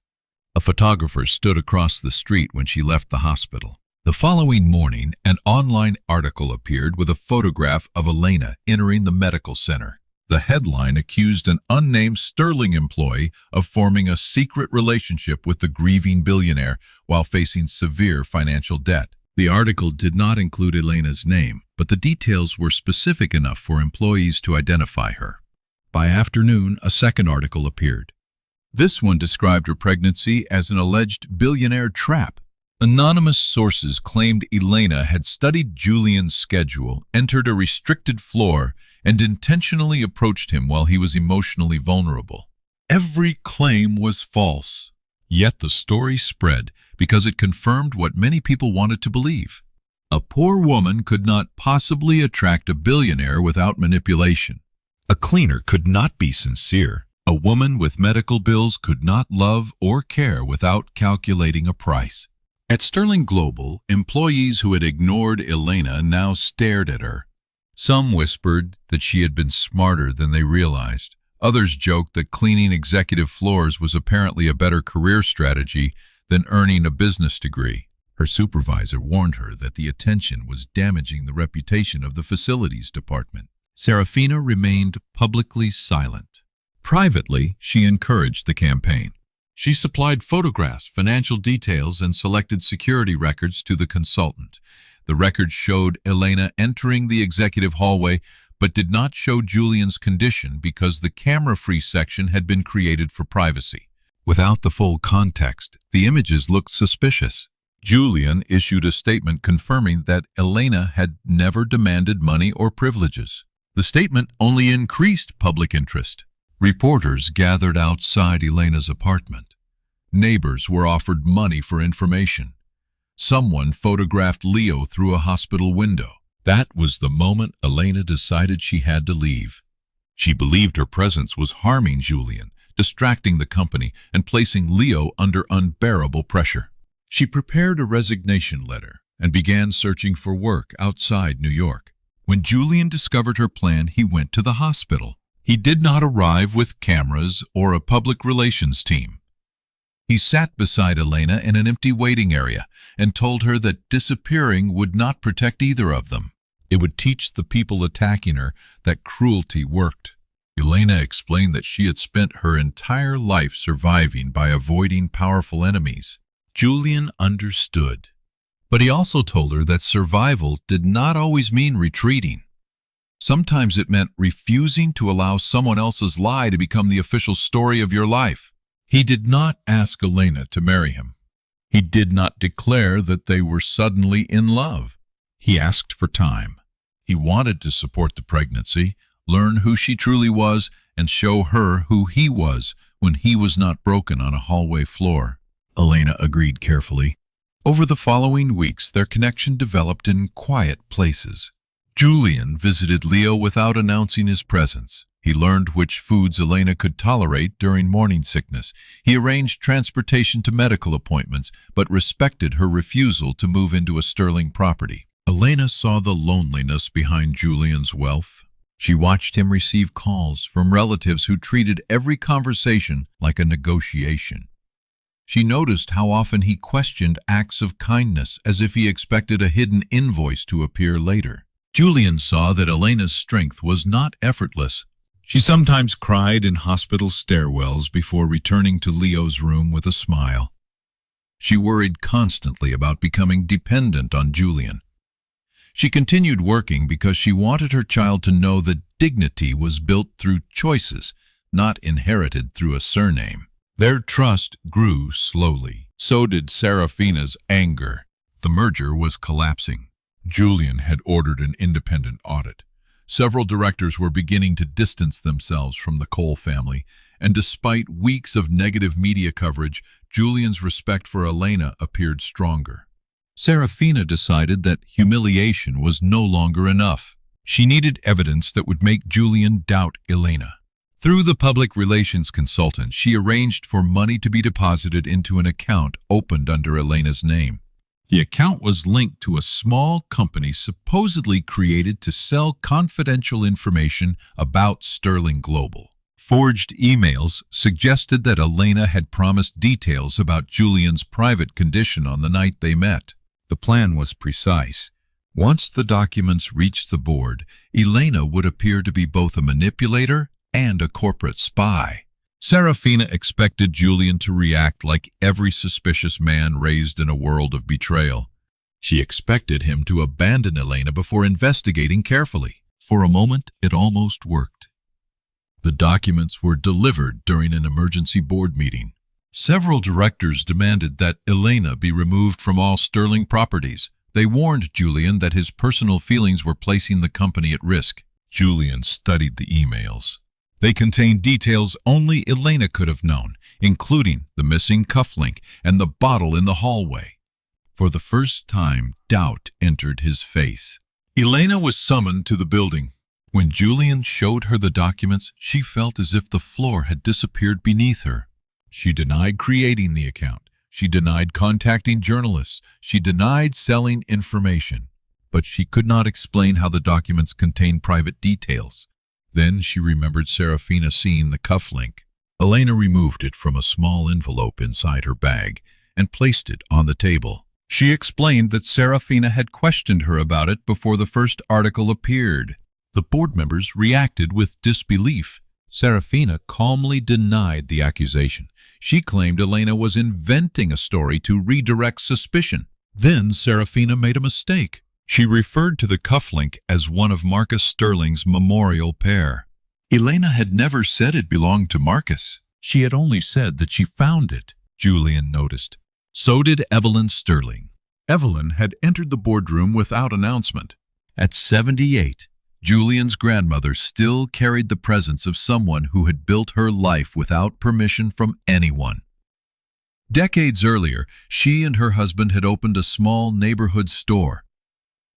A photographer stood across the street when she left the hospital. The following morning, an online article appeared with a photograph of Elena entering the medical center. The headline accused an unnamed Sterling employee of forming a secret relationship with the grieving billionaire while facing severe financial debt. The article did not include Elena's name, but the details were specific enough for employees to identify her. By afternoon, a second article appeared. This one described her pregnancy as an alleged billionaire trap. Anonymous sources claimed Elena had studied Julian's schedule, entered a restricted floor, and intentionally approached him while he was emotionally vulnerable. Every claim was false. Yet the story spread because it confirmed what many people wanted to believe. A poor woman could not possibly attract a billionaire without manipulation. A cleaner could not be sincere. A woman with medical bills could not love or care without calculating a price. At Sterling Global, employees who had ignored Elena now stared at her. Some whispered that she had been smarter than they realized. Others joked that cleaning executive floors was apparently a better career strategy than earning a business degree. Her supervisor warned her that the attention was damaging the reputation of the facilities department. Serafina remained publicly silent. Privately, she encouraged the campaign. She supplied photographs, financial details, and selected security records to the consultant. The records showed Elena entering the executive hallway, but did not show Julian's condition because the camera-free section had been created for privacy. Without the full context, the images looked suspicious. Julian issued a statement confirming that Elena had never demanded money or privileges. The statement only increased public interest. Reporters gathered outside Elena's apartment. Neighbors were offered money for information. Someone photographed Leo through a hospital window. That was the moment Elena decided she had to leave. She believed her presence was harming Julian, distracting the company, and placing Leo under unbearable pressure. She prepared a resignation letter and began searching for work outside New York. When Julian discovered her plan, he went to the hospital. He did not arrive with cameras or a public relations team. He sat beside Elena in an empty waiting area and told her that disappearing would not protect either of them. It would teach the people attacking her that cruelty worked. Elena explained that she had spent her entire life surviving by avoiding powerful enemies. Julian understood, but he also told her that survival did not always mean retreating. Sometimes it meant refusing to allow someone else's lie to become the official story of your life. He did not ask Elena to marry him. He did not declare that they were suddenly in love. He asked for time. He wanted to support the pregnancy, learn who she truly was, and show her who he was when he was not broken on a hallway floor. Elena agreed carefully. Over the following weeks, their connection developed in quiet places. Julian visited Leo without announcing his presence. He learned which foods Elena could tolerate during morning sickness. He arranged transportation to medical appointments, but respected her refusal to move into a Sterling property. Elena saw the loneliness behind Julian's wealth. She watched him receive calls from relatives who treated every conversation like a negotiation. She noticed how often he questioned acts of kindness as if he expected a hidden invoice to appear later. Julian saw that Elena's strength was not effortless. She sometimes cried in hospital stairwells before returning to Leo's room with a smile. She worried constantly about becoming dependent on Julian. She continued working because she wanted her child to know that dignity was built through choices, not inherited through a surname. Their trust grew slowly. So did Serafina's anger. The merger was collapsing. Julian had ordered an independent audit. Several directors were beginning to distance themselves from the Cole family, and despite weeks of negative media coverage, Julian's respect for Elena appeared stronger. Serafina decided that humiliation was no longer enough. She needed evidence that would make Julian doubt Elena. Through the public relations consultant, she arranged for money to be deposited into an account opened under Elena's name. The account was linked to a small company supposedly created to sell confidential information about Sterling Global. Forged emails suggested that Elena had promised details about Julian's private condition on the night they met. The plan was precise. Once the documents reached the board, Elena would appear to be both a manipulator and a corporate spy. Serafina expected Julian to react like every suspicious man raised in a world of betrayal. She expected him to abandon Elena before investigating carefully. For a moment, it almost worked. The documents were delivered during an emergency board meeting. Several directors demanded that Elena be removed from all Sterling properties. They warned Julian that his personal feelings were placing the company at risk. Julian studied the emails. They contained details only Elena could have known, including the missing cufflink and the bottle in the hallway. For the first time, doubt entered his face. Elena was summoned to the building. When Julian showed her the documents, she felt as if the floor had disappeared beneath her. She denied creating the account. She denied contacting journalists. She denied selling information. But she could not explain how the documents contained private details. Then she remembered Serafina seeing the cufflink. Elena removed it from a small envelope inside her bag and placed it on the table. She explained that Serafina had questioned her about it before the first article appeared. The board members reacted with disbelief. Serafina calmly denied the accusation. She claimed Elena was inventing a story to redirect suspicion. Then Serafina made a mistake. She referred to the cufflink as one of Marcus Sterling's memorial pair. Elena had never said it belonged to Marcus. She had only said that she found it, Julian noticed. So did Evelyn Sterling. Evelyn had entered the boardroom without announcement. At 78, Julian's grandmother still carried the presence of someone who had built her life without permission from anyone. Decades earlier, she and her husband had opened a small neighborhood store.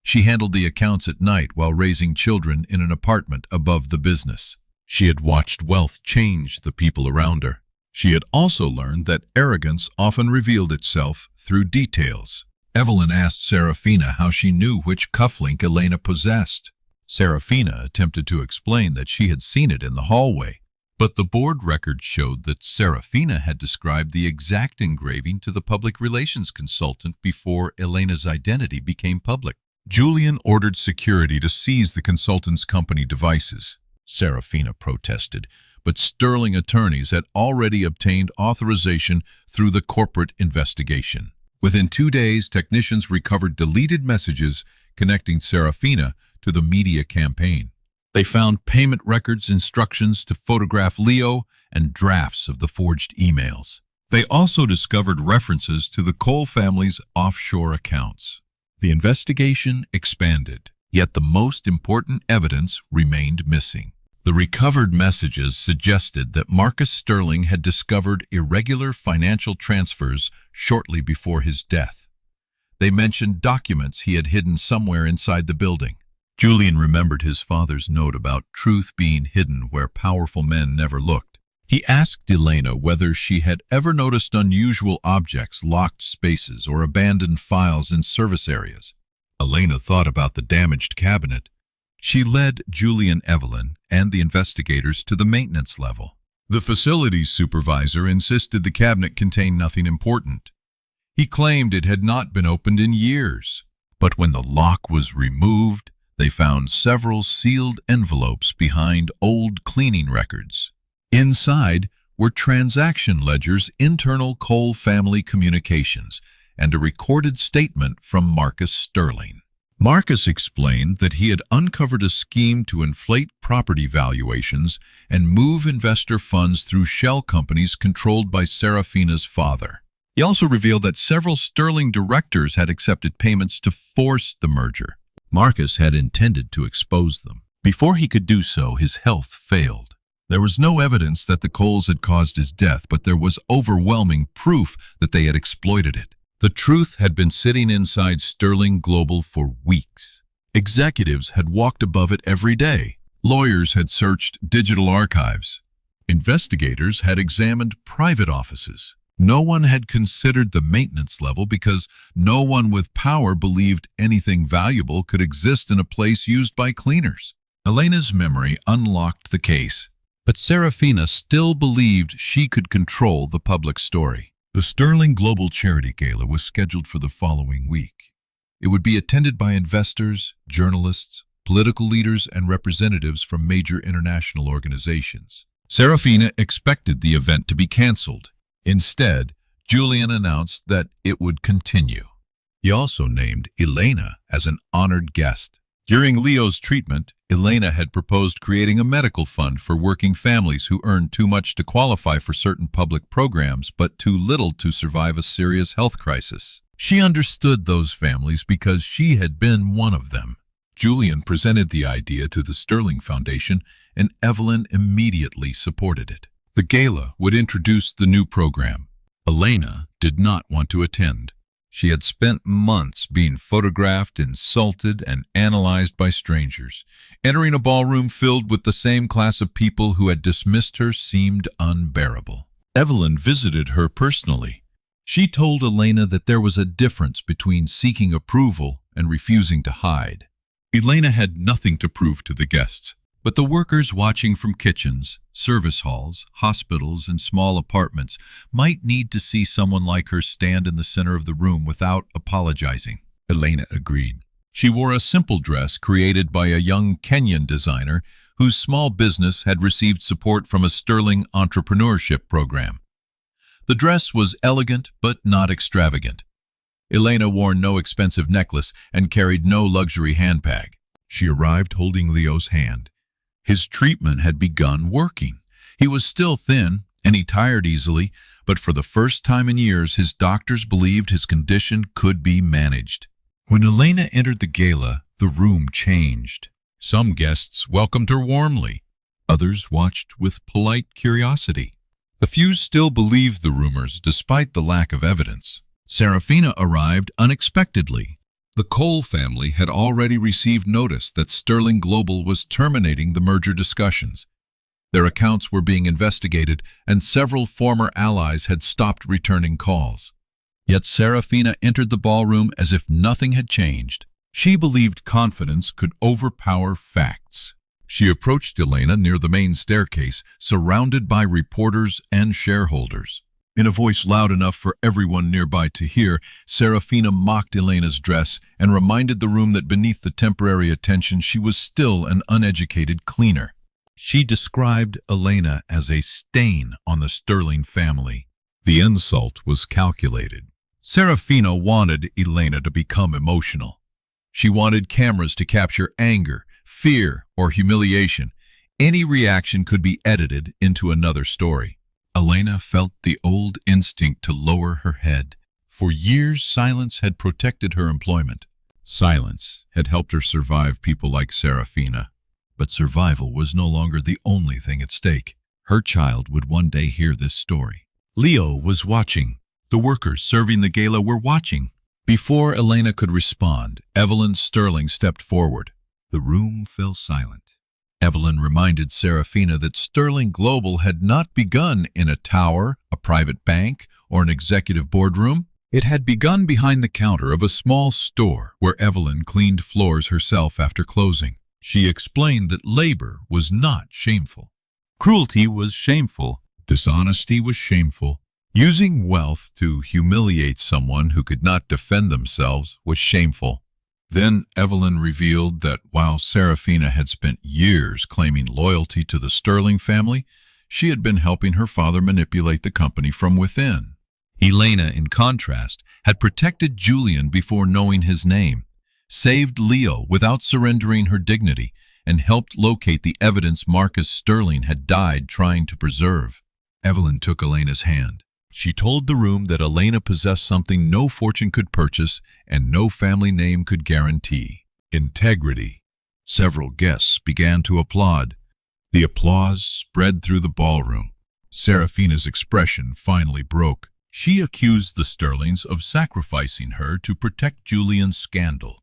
She handled the accounts at night while raising children in an apartment above the business. She had watched wealth change the people around her. She had also learned that arrogance often revealed itself through details. Evelyn asked Serafina how she knew which cufflink Elena possessed. Serafina attempted to explain that she had seen it in the hallway, but the board record showed that Serafina had described the exact engraving to the public relations consultant before Elena's identity became public. Julian ordered security to seize the consultant's company devices. Serafina protested, but Sterling attorneys had already obtained authorization through the corporate investigation. Within 2 days, technicians recovered deleted messages connecting Serafina to the media campaign. They found payment records, instructions to photograph Leo, and drafts of the forged emails. They also discovered references to the Cole family's offshore accounts. The investigation expanded, yet the most important evidence remained missing. The recovered messages suggested that Marcus Sterling had discovered irregular financial transfers shortly before his death. They mentioned documents he had hidden somewhere inside the building. Julian remembered his father's note about truth being hidden where powerful men never looked. He asked Elena whether she had ever noticed unusual objects, locked spaces, or abandoned files in service areas. Elena thought about the damaged cabinet. She led Julian, Evelyn, and the investigators to the maintenance level. The facilities supervisor insisted the cabinet contained nothing important. He claimed it had not been opened in years. But when the lock was removed, they found several sealed envelopes behind old cleaning records. Inside were transaction ledgers, internal Cole family communications, and a recorded statement from Marcus Sterling. Marcus explained that he had uncovered a scheme to inflate property valuations and move investor funds through shell companies controlled by Serafina's father. He also revealed that several Sterling directors had accepted payments to force the merger. Marcus had intended to expose them. Before he could do so, his health failed. There was no evidence that the Coles had caused his death, but there was overwhelming proof that they had exploited it. The truth had been sitting inside Sterling Global for weeks. Executives had walked above it every day. Lawyers had searched digital archives. Investigators had examined private offices. No one had considered the maintenance level because no one with power believed anything valuable could exist in a place used by cleaners. Elena's memory unlocked the case, but Serafina still believed she could control the public story. The Sterling Global Charity Gala was scheduled for the following week. It would be attended by investors, journalists, political leaders, and representatives from major international organizations. Serafina expected the event to be canceled. Instead, Julian announced that it would continue. He also named Elena as an honored guest. During Leo's treatment, Elena had proposed creating a medical fund for working families who earned too much to qualify for certain public programs but too little to survive a serious health crisis. She understood those families because she had been one of them. Julian presented the idea to the Sterling Foundation, and Evelyn immediately supported it. The gala would introduce the new program. Elena did not want to attend. She had spent months being photographed, insulted, and analyzed by strangers. Entering a ballroom filled with the same class of people who had dismissed her seemed unbearable. Evelyn visited her personally. She told Elena that there was a difference between seeking approval and refusing to hide. Elena had nothing to prove to the guests, but the workers watching from kitchens, service halls, hospitals, and small apartments might need to see someone like her stand in the center of the room without apologizing. Elena agreed. She wore a simple dress created by a young Kenyan designer whose small business had received support from a Sterling entrepreneurship program. The dress was elegant but not extravagant. Elena wore no expensive necklace and carried no luxury handbag. She arrived holding Leo's hand. His treatment had begun working. He was still thin, and he tired easily, but for the first time in years, his doctors believed his condition could be managed. When Elena entered the gala, the room changed. Some guests welcomed her warmly. Others watched with polite curiosity. A few still believed the rumors, despite the lack of evidence. Serafina arrived unexpectedly. The Cole family had already received notice that Sterling Global was terminating the merger discussions. Their accounts were being investigated, and several former allies had stopped returning calls. Yet Serafina entered the ballroom as if nothing had changed. She believed confidence could overpower facts. She approached Elena near the main staircase, surrounded by reporters and shareholders. In a voice loud enough for everyone nearby to hear, Serafina mocked Elena's dress and reminded the room that beneath the temporary attention she was still an uneducated cleaner. She described Elena as a stain on the Sterling family. The insult was calculated. Serafina wanted Elena to become emotional. She wanted cameras to capture anger, fear, or humiliation. Any reaction could be edited into another story. Elena felt the old instinct to lower her head. For years, silence had protected her employment. Silence had helped her survive people like Serafina. But survival was no longer the only thing at stake. Her child would one day hear this story. Leo was watching. The workers serving the gala were watching. Before Elena could respond, Evelyn Sterling stepped forward. The room fell silent. Evelyn reminded Serafina that Sterling Global had not begun in a tower, a private bank, or an executive boardroom. It had begun behind the counter of a small store where Evelyn cleaned floors herself after closing. She explained that labor was not shameful. Cruelty was shameful. Dishonesty was shameful. Using wealth to humiliate someone who could not defend themselves was shameful. Then Evelyn revealed that while Serafina had spent years claiming loyalty to the Sterling family, she had been helping her father manipulate the company from within. Elena, in contrast, had protected Julian before knowing his name, saved Leo without surrendering her dignity, and helped locate the evidence Marcus Sterling had died trying to preserve. Evelyn took Elena's hand. She told the room that Elena possessed something no fortune could purchase and no family name could guarantee: integrity. Several guests began to applaud. The applause spread through the ballroom. Serafina's expression finally broke. She accused the Sterlings of sacrificing her to protect Julian's scandal.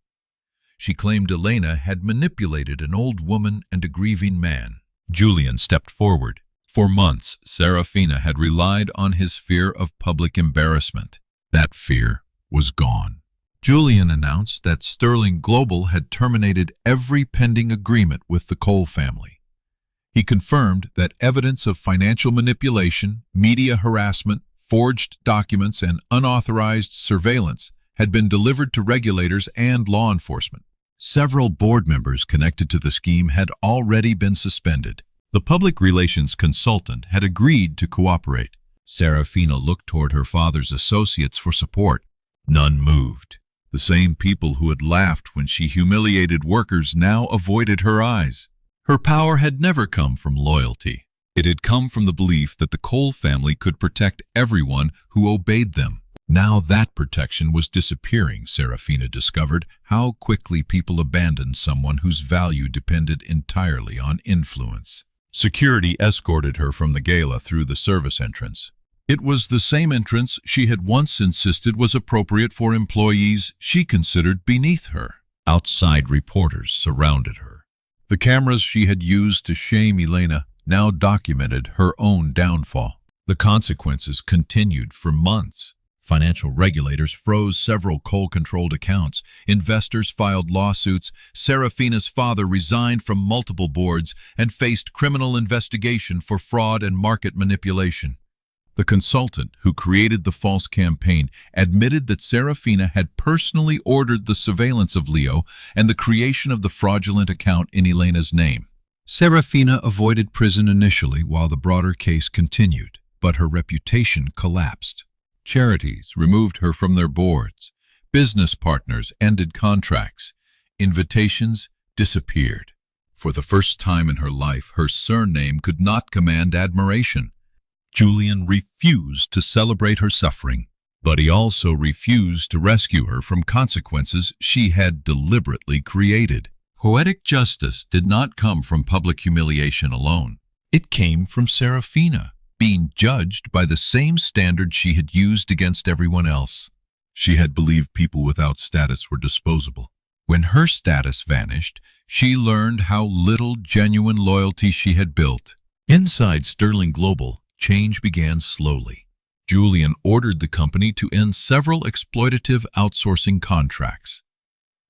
She claimed Elena had manipulated an old woman and a grieving man. Julian stepped forward. For months, Serafina had relied on his fear of public embarrassment. That fear was gone. Julian announced that Sterling Global had terminated every pending agreement with the Cole family. He confirmed that evidence of financial manipulation, media harassment, forged documents, and unauthorized surveillance had been delivered to regulators and law enforcement. Several board members connected to the scheme had already been suspended. The public relations consultant had agreed to cooperate. Serafina looked toward her father's associates for support. None moved. The same people who had laughed when she humiliated workers now avoided her eyes. Her power had never come from loyalty. It had come from the belief that the Cole family could protect everyone who obeyed them. Now that protection was disappearing. Serafina discovered how quickly people abandoned someone whose value depended entirely on influence. Security escorted her from the gala through the service entrance. It was the same entrance she had once insisted was appropriate for employees she considered beneath her. Outside reporters surrounded her. The cameras she had used to shame Elena now documented her own downfall. The consequences continued for months. Financial regulators froze several Cole-controlled accounts. Investors filed lawsuits. Serafina's father resigned from multiple boards and faced criminal investigation for fraud and market manipulation. The consultant who created the false campaign admitted that Serafina had personally ordered the surveillance of Leo and the creation of the fraudulent account in Elena's name. Serafina avoided prison initially while the broader case continued, but her reputation collapsed. Charities removed her from their boards. Business partners ended contracts. Invitations disappeared. For the first time in her life, her surname could not command admiration. Julian refused to celebrate her suffering, but he also refused to rescue her from consequences she had deliberately created. Poetic justice did not come from public humiliation alone. It came from Serafina, being judged by the same standard she had used against everyone else. She had believed people without status were disposable. When her status vanished, she learned how little genuine loyalty she had built. Inside Sterling Global, change began slowly. Julian ordered the company to end several exploitative outsourcing contracts.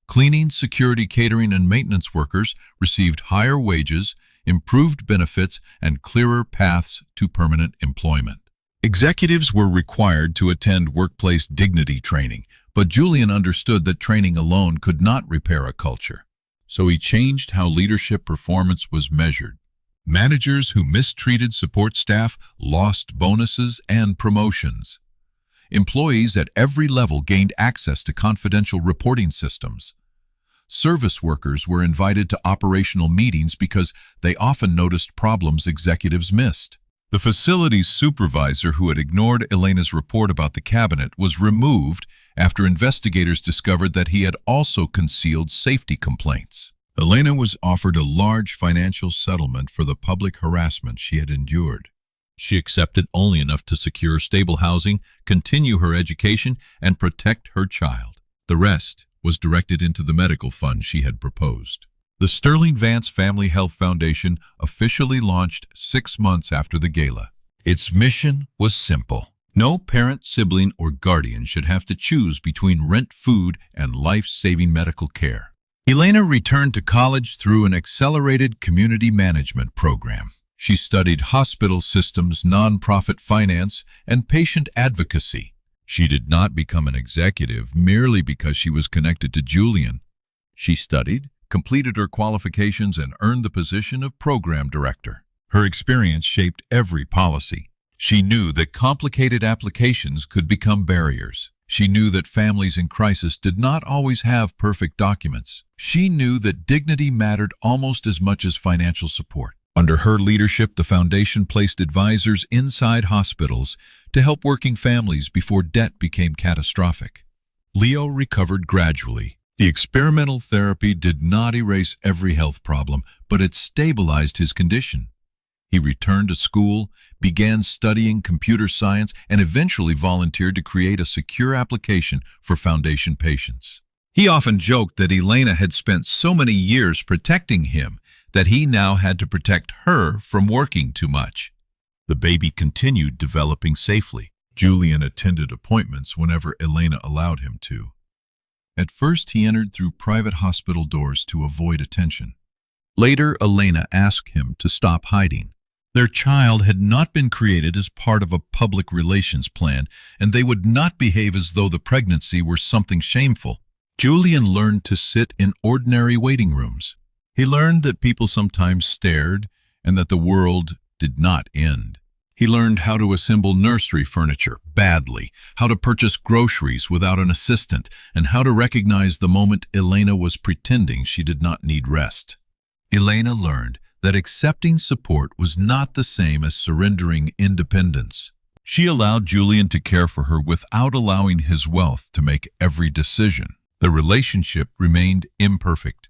Cleaning, security, catering, and maintenance workers received higher wages, improved benefits, and clearer paths to permanent employment. Executives were required to attend workplace dignity training, but Julian understood that training alone could not repair a culture. So he changed how leadership performance was measured. Managers who mistreated support staff lost bonuses and promotions. Employees at every level gained access to confidential reporting systems. Service workers were invited to operational meetings because they often noticed problems executives missed. The facility's supervisor who had ignored Elena's report about the cabinet was removed after investigators discovered that he had also concealed safety complaints. Elena was offered a large financial settlement for the public harassment she had endured. She accepted only enough to secure stable housing, continue her education, and protect her child. The rest was directed into the medical fund she had proposed. The Sterling Vance Family Health Foundation officially launched 6 months after the gala. Its mission was simple. No parent, sibling, or guardian should have to choose between rent, food, and life-saving medical care. Elena returned to college through an accelerated community management program. She studied hospital systems, nonprofit finance, and patient advocacy. She did not become an executive merely because she was connected to Julian. She studied, completed her qualifications, and earned the position of program director. Her experience shaped every policy. She knew that complicated applications could become barriers. She knew that families in crisis did not always have perfect documents. She knew that dignity mattered almost as much as financial support. Under her leadership, the foundation placed advisors inside hospitals to help working families before debt became catastrophic. Leo recovered gradually. The experimental therapy did not erase every health problem, but it stabilized his condition. He returned to school, began studying computer science, and eventually volunteered to create a secure application for foundation patients. He often joked that Elena had spent so many years protecting him that he now had to protect her from working too much. The baby continued developing safely. Julian attended appointments whenever Elena allowed him to. At first, he entered through private hospital doors to avoid attention. Later, Elena asked him to stop hiding. Their child had not been created as part of a public relations plan, and they would not behave as though the pregnancy were something shameful. Julian learned to sit in ordinary waiting rooms. He learned that people sometimes stared and that the world did not end. He learned how to assemble nursery furniture badly, how to purchase groceries without an assistant, and how to recognize the moment Elena was pretending she did not need rest. Elena learned that accepting support was not the same as surrendering independence. She allowed Julian to care for her without allowing his wealth to make every decision. The relationship remained imperfect.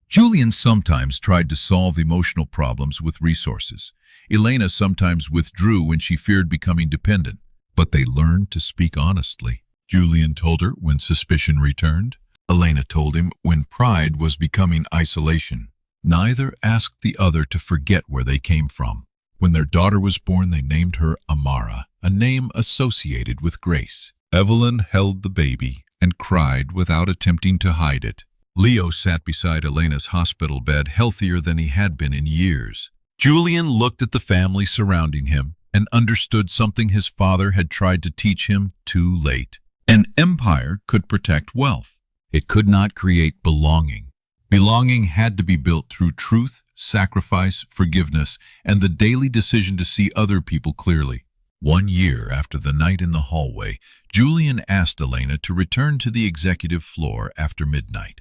Julian sometimes tried to solve emotional problems with resources. Elena sometimes withdrew when she feared becoming dependent, but they learned to speak honestly. Julian told her when suspicion returned. Elena told him when pride was becoming isolation. Neither asked the other to forget where they came from. When their daughter was born, they named her Amara, a name associated with grace. Evelyn held the baby and cried without attempting to hide it. Leo sat beside Elena's hospital bed, healthier than he had been in years. Julian looked at the family surrounding him and understood something his father had tried to teach him too late. An empire could protect wealth. It could not create belonging. Belonging had to be built through truth, sacrifice, forgiveness, and the daily decision to see other people clearly. 1 year after the night in the hallway, Julian asked Elena to return to the executive floor after midnight.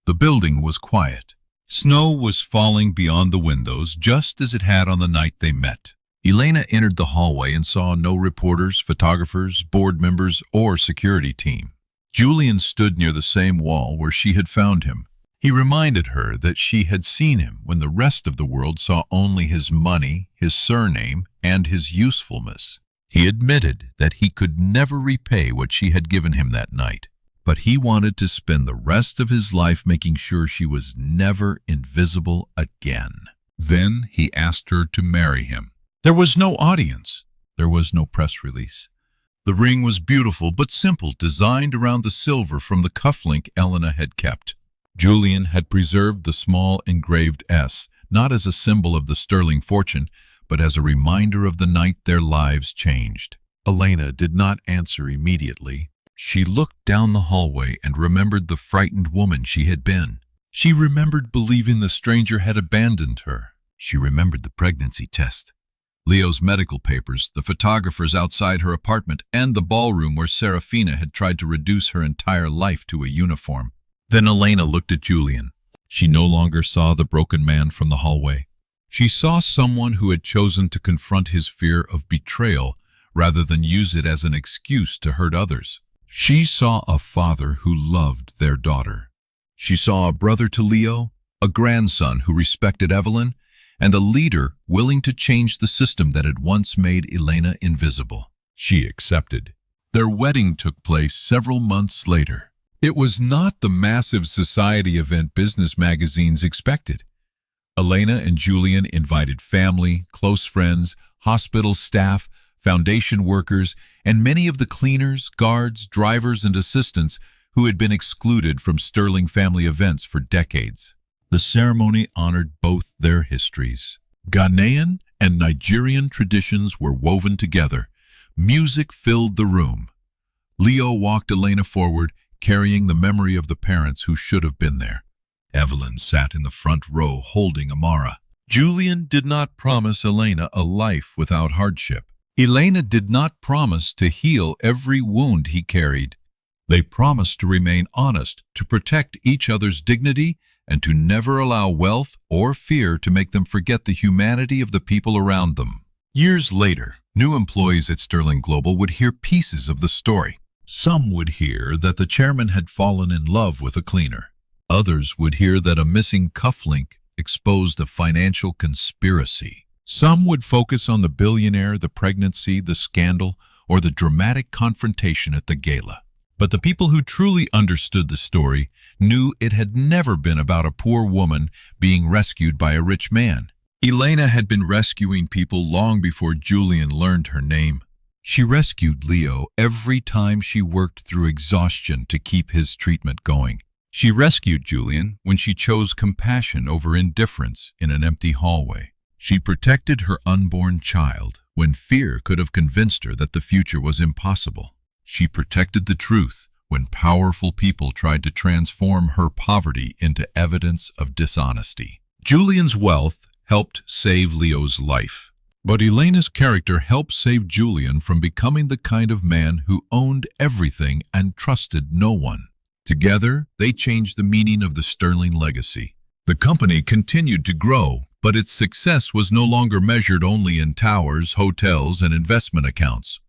The building was quiet. Snow was falling beyond the windows, just as it had on the night they met. Elena entered the hallway and saw no reporters, photographers, board members, or security team. Julian stood near the same wall where she had found him. He reminded her that she had seen him when the rest of the world saw only his money, his surname, and his usefulness. He admitted that he could never repay what she had given him that night, but he wanted to spend the rest of his life making sure she was never invisible again. Then he asked her to marry him. There was no audience. There was no press release. The ring was beautiful but simple, designed around the silver from the cufflink Elena had kept. Julian had preserved the small engraved S, not as a symbol of the sterling fortune, but as a reminder of the night their lives changed. Elena did not answer immediately. She looked down the hallway and remembered the frightened woman she had been. She remembered believing the stranger had abandoned her. She remembered the pregnancy test, Leo's medical papers, the photographers outside her apartment, and the ballroom where Serafina had tried to reduce her entire life to a uniform. Then Elena looked at Julian. She no longer saw the broken man from the hallway. She saw someone who had chosen to confront his fear of betrayal rather than use it as an excuse to hurt others. She saw a father who loved their daughter. She saw a brother to Leo, a grandson who respected Evelyn, and a leader willing to change the system that had once made Elena invisible. She accepted. Their wedding took place several months later. It was not the massive society event business magazines expected. Elena and Julian invited family, close friends, hospital staff, foundation workers, and many of the cleaners, guards, drivers, and assistants who had been excluded from Sterling family events for decades. The ceremony honored both their histories. Ghanaian and Nigerian traditions were woven together. Music filled the room. Leo walked Elena forward, carrying the memory of the parents who should have been there. Evelyn sat in the front row holding Amara. Julian did not promise Elena a life without hardship. Elena did not promise to heal every wound he carried. They promised to remain honest, to protect each other's dignity, and to never allow wealth or fear to make them forget the humanity of the people around them. Years later, new employees at Sterling Global would hear pieces of the story. Some would hear that the chairman had fallen in love with a cleaner. Others would hear that a missing cufflink exposed a financial conspiracy. Some would focus on the billionaire, the pregnancy, the scandal, or the dramatic confrontation at the gala. But the people who truly understood the story knew it had never been about a poor woman being rescued by a rich man. Elena had been rescuing people long before Julian learned her name. She rescued Leo every time she worked through exhaustion to keep his treatment going. She rescued Julian when she chose compassion over indifference in an empty hallway. She protected her unborn child when fear could have convinced her that the future was impossible. She protected the truth when powerful people tried to transform her poverty into evidence of dishonesty. Julian's wealth helped save Leo's life. But Elena's character helped save Julian from becoming the kind of man who owned everything and trusted no one. Together, they changed the meaning of the Sterling legacy. The company continued to grow, but its success was no longer measured only in towers, hotels, and investment accounts.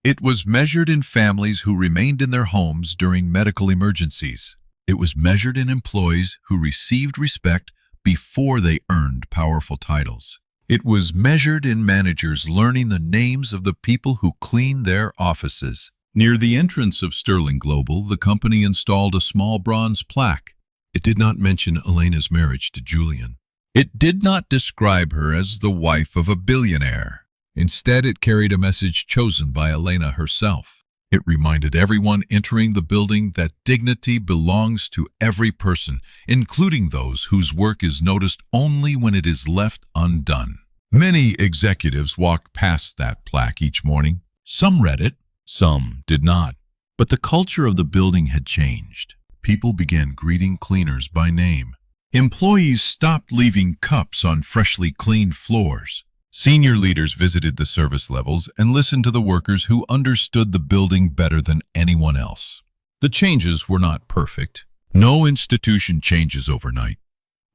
It was measured in families who remained in their homes during medical emergencies. It was measured in employees who received respect before they earned powerful titles. It was measured in managers learning the names of the people who cleaned their offices. Near the entrance of Sterling Global, the company installed a small bronze plaque. It did not mention Elena's marriage to Julian. It did not describe her as the wife of a billionaire. Instead, it carried a message chosen by Elena herself. It reminded everyone entering the building that dignity belongs to every person, including those whose work is noticed only when it is left undone. Many executives walked past that plaque each morning. Some read it, some did not. But the culture of the building had changed. People began greeting cleaners by name. Employees stopped leaving cups on freshly cleaned floors. Senior leaders visited the service levels and listened to the workers who understood the building better than anyone else. The changes were not perfect. No institution changes overnight.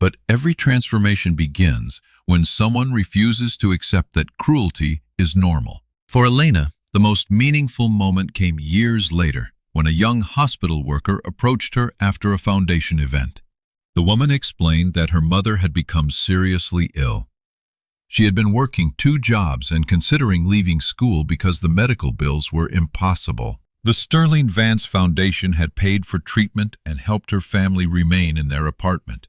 But every transformation begins when someone refuses to accept that cruelty is normal. For Elena, the most meaningful moment came years later, when a young hospital worker approached her after a foundation event. The woman explained that her mother had become seriously ill. She had been working 2 jobs and considering leaving school because the medical bills were impossible. The Sterling Vance Foundation had paid for treatment and helped her family remain in their apartment.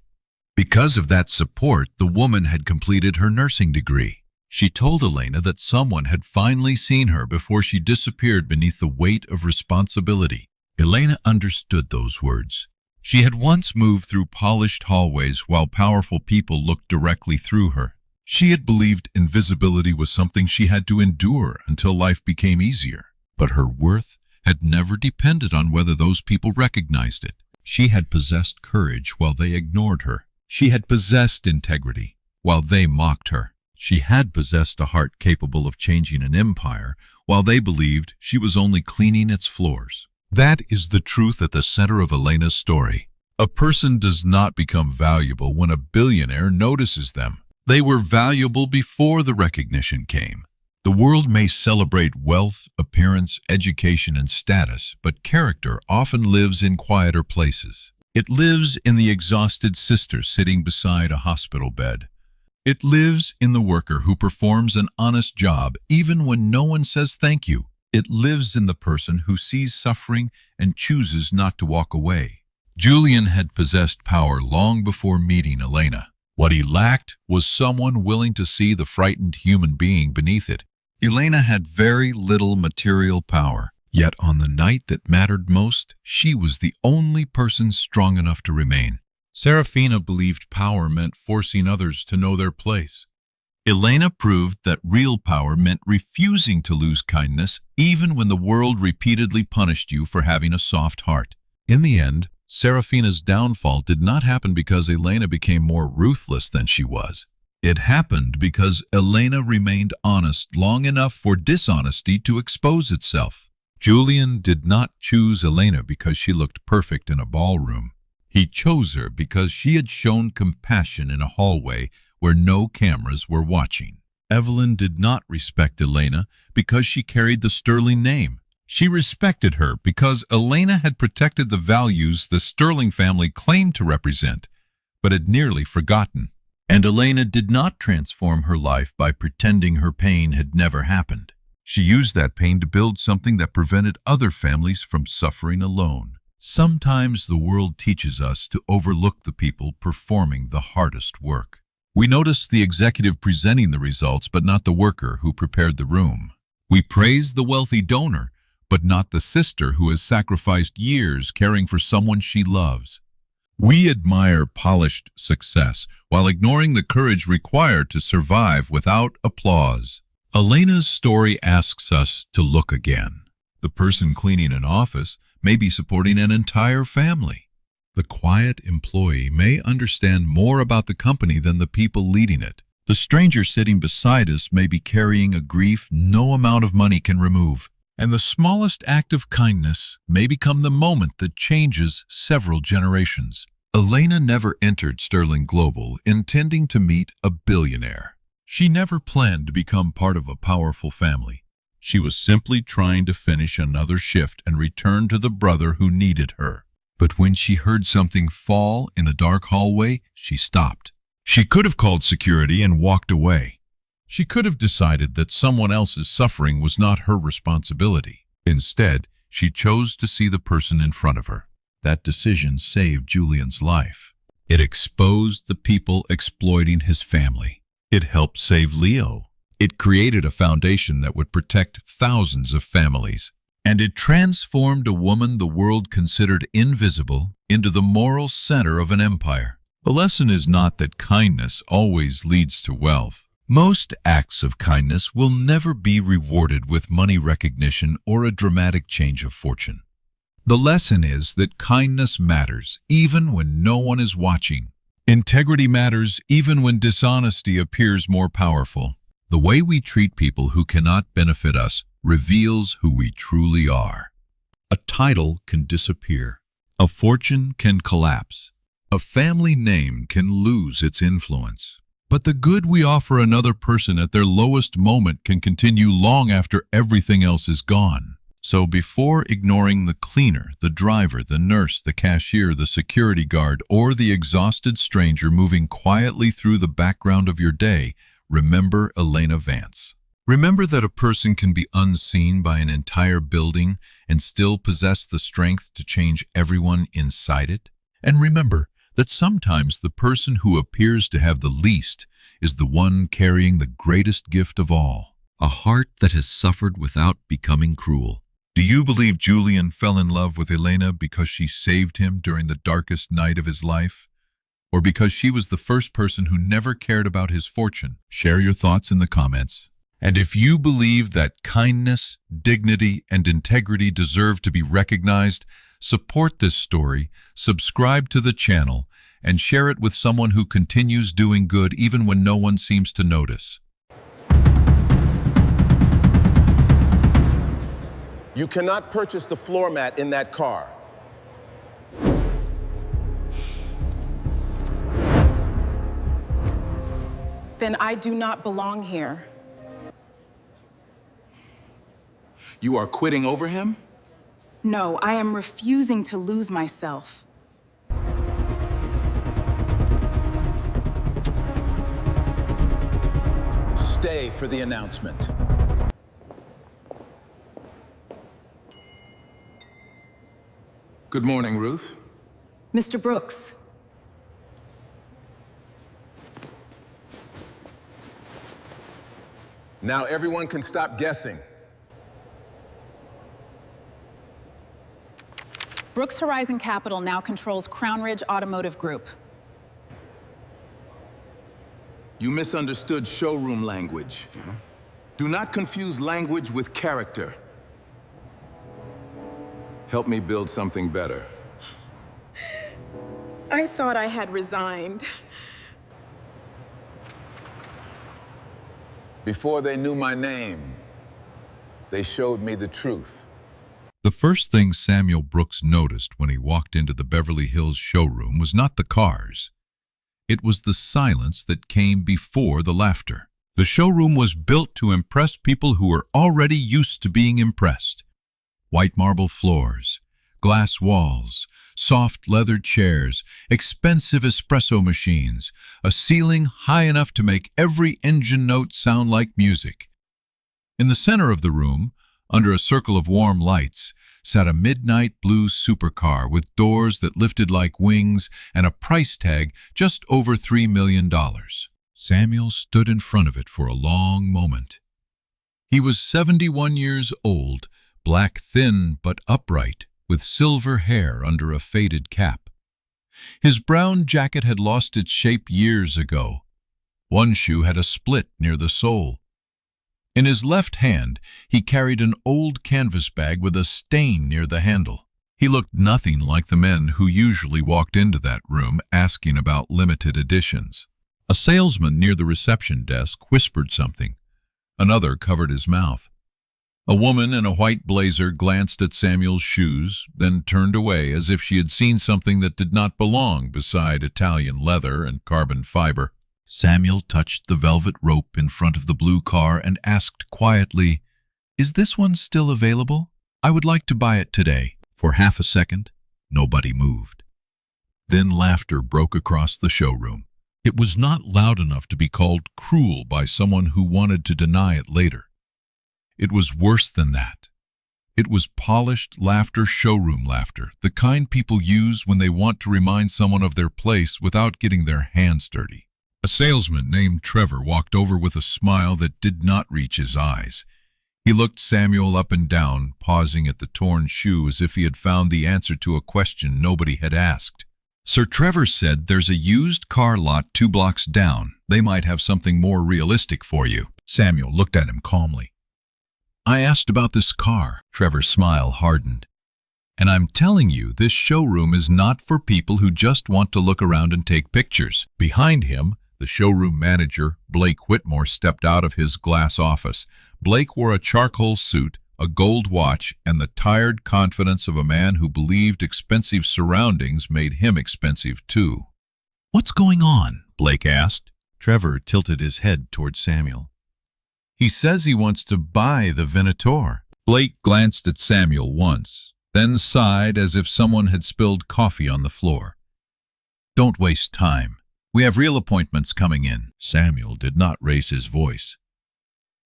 Because of that support, the woman had completed her nursing degree. She told Elena that someone had finally seen her before she disappeared beneath the weight of responsibility. Elena understood those words. She had once moved through polished hallways while powerful people looked directly through her. She had believed invisibility was something she had to endure until life became easier. But her worth had never depended on whether those people recognized it. She had possessed courage while they ignored her. She had possessed integrity while they mocked her. She had possessed a heart capable of changing an empire while they believed she was only cleaning its floors. That is the truth at the center of Elena's story. A person does not become valuable when a billionaire notices them. They were valuable before the recognition came. The world may celebrate wealth, appearance, education, and status, but character often lives in quieter places. It lives in the exhausted sister sitting beside a hospital bed. It lives in the worker who performs an honest job even when no one says thank you. It lives in the person who sees suffering and chooses not to walk away. Julian had possessed power long before meeting Elena. What he lacked was someone willing to see the frightened human being beneath it. Elena had very little material power, yet on the night that mattered most, she was the only person strong enough to remain. Serafina believed power meant forcing others to know their place. Elena proved that real power meant refusing to lose kindness even when the world repeatedly punished you for having a soft heart. In the end, Serafina's downfall did not happen because Elena became more ruthless than she was. It happened because Elena remained honest long enough for dishonesty to expose itself. Julian did not choose Elena because she looked perfect in a ballroom. He chose her because she had shown compassion in a hallway where no cameras were watching. Evelyn did not respect Elena because she carried the Sterling name. She respected her because Elena had protected the values the Sterling family claimed to represent, but had nearly forgotten. And Elena did not transform her life by pretending her pain had never happened. She used that pain to build something that prevented other families from suffering alone. Sometimes the world teaches us to overlook the people performing the hardest work. We notice the executive presenting the results, but not the worker who prepared the room. We praise the wealthy donor, but not the sister who has sacrificed years caring for someone she loves. We admire polished success while ignoring the courage required to survive without applause. Elena's story asks us to look again. The person cleaning an office may be supporting an entire family. The quiet employee may understand more about the company than the people leading it. The stranger sitting beside us may be carrying a grief no amount of money can remove. And the smallest act of kindness may become the moment that changes several generations. Elena never entered Sterling Global intending to meet a billionaire. She never planned to become part of a powerful family. She was simply trying to finish another shift and return to the brother who needed her. But when she heard something fall in a dark hallway, she stopped. She could have called security and walked away. She could have decided that someone else's suffering was not her responsibility. Instead, she chose to see the person in front of her. That decision saved Julian's life. It exposed the people exploiting his family. It helped save Leo. It created a foundation that would protect thousands of families. And it transformed a woman the world considered invisible into the moral center of an empire. The lesson is not that kindness always leads to wealth. Most acts of kindness will never be rewarded with money recognition or a dramatic change of fortune. The lesson is that kindness matters even when no one is watching. Integrity matters even when dishonesty appears more powerful. The way we treat people who cannot benefit us reveals who we truly are. A title can disappear. A fortune can collapse. A family name can lose its influence. But the good we offer another person at their lowest moment can continue long after everything else is gone. So before ignoring the cleaner, the driver, the nurse, the cashier, the security guard, or the exhausted stranger moving quietly through the background of your day, remember Elena Vance. Remember that a person can be unseen by an entire building and still possess the strength to change everyone inside it. And remember that sometimes the person who appears to have the least is the one carrying the greatest gift of all, a heart that has suffered without becoming cruel. Do you believe Julian fell in love with Elena because she saved him during the darkest night of his life? Or because she was the first person who never cared about his fortune? Share your thoughts in the comments. And if you believe that kindness, dignity, and integrity deserve to be recognized, support this story, subscribe to the channel, and share it with someone who continues doing good even when no one seems to notice. You cannot purchase the floor mat in that car. Then I do not belong here. You are quitting over him? No, I am refusing to lose myself. Stay for the announcement. Good morning, Ruth. Mr. Brooks. Now everyone can stop guessing. Brooks Horizon Capital now controls Crown Ridge Automotive Group. You misunderstood showroom language. Do not confuse language with character. Help me build something better. I thought I had resigned. Before they knew my name, they showed me the truth. The first thing Samuel Brooks noticed when he walked into the Beverly Hills showroom was not the cars. It was the silence that came before the laughter. The showroom was built to impress people who were already used to being impressed. White marble floors, glass walls, soft leather chairs, expensive espresso machines, a ceiling high enough to make every engine note sound like music. In the center of the room, under a circle of warm lights, sat a midnight blue supercar with doors that lifted like wings and a price tag just over $3 million. Samuel stood in front of it for a long moment. He was 71 years old, black thin but upright, with silver hair under a faded cap. His brown jacket had lost its shape years ago. One shoe had a split near the sole. In his left hand, he carried an old canvas bag with a stain near the handle. He looked nothing like the men who usually walked into that room asking about limited editions. A salesman near the reception desk whispered something. Another covered his mouth. A woman in a white blazer glanced at Samuel's shoes, then turned away as if she had seen something that did not belong beside Italian leather and carbon fiber. Samuel touched the velvet rope in front of the blue car and asked quietly, "Is this one still available? I would like to buy it today." For half a second, nobody moved. Then laughter broke across the showroom. It was not loud enough to be called cruel by someone who wanted to deny it later. It was worse than that. It was polished laughter, showroom laughter, the kind people use when they want to remind someone of their place without getting their hands dirty. A salesman named Trevor walked over with a smile that did not reach his eyes. He looked Samuel up and down, pausing at the torn shoe as if he had found the answer to a question nobody had asked. "Sir Trevor said there's a used car lot 2 blocks down. They might have something more realistic for you." Samuel looked at him calmly. "I asked about this car." Trevor's smile hardened. "And I'm telling you, this showroom is not for people who just want to look around and take pictures." Behind him, the showroom manager, Blake Whitmore, stepped out of his glass office. Blake wore a charcoal suit, a gold watch, and the tired confidence of a man who believed expensive surroundings made him expensive too. "What's going on?" Blake asked. Trevor tilted his head toward Samuel. "He says he wants to buy the Venator." Blake glanced at Samuel once, then sighed as if someone had spilled coffee on the floor. "Don't waste time. We have real appointments coming in." Samuel did not raise his voice.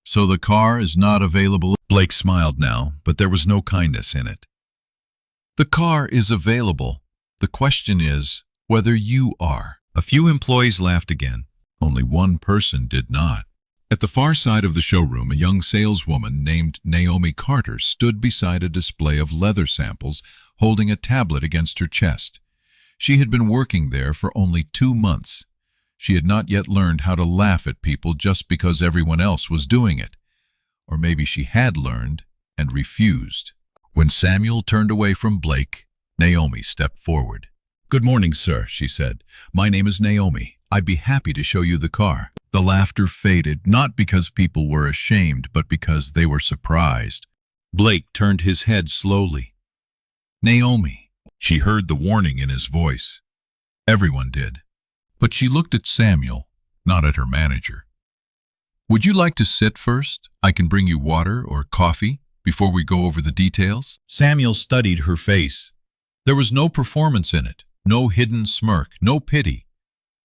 "So the car is not available?" Blake smiled now, but there was no kindness in it. "The car is available. The question is whether you are." A few employees laughed again. Only one person did not. At the far side of the showroom, a young saleswoman named Naomi Carter stood beside a display of leather samples, holding a tablet against her chest. She had been working there for only 2 months. She had not yet learned how to laugh at people just because everyone else was doing it. Or maybe she had learned and refused. When Samuel turned away from Blake, Naomi stepped forward. "Good morning, sir," she said. "My name is Naomi. I'd be happy to show you the car." The laughter faded, not because people were ashamed, but because they were surprised. Blake turned his head slowly. "Naomi." She heard the warning in his voice. Everyone did. But she looked at Samuel, not at her manager. "Would you like to sit first? I can bring you water or coffee before we go over the details." Samuel studied her face. There was no performance in it, no hidden smirk, no pity.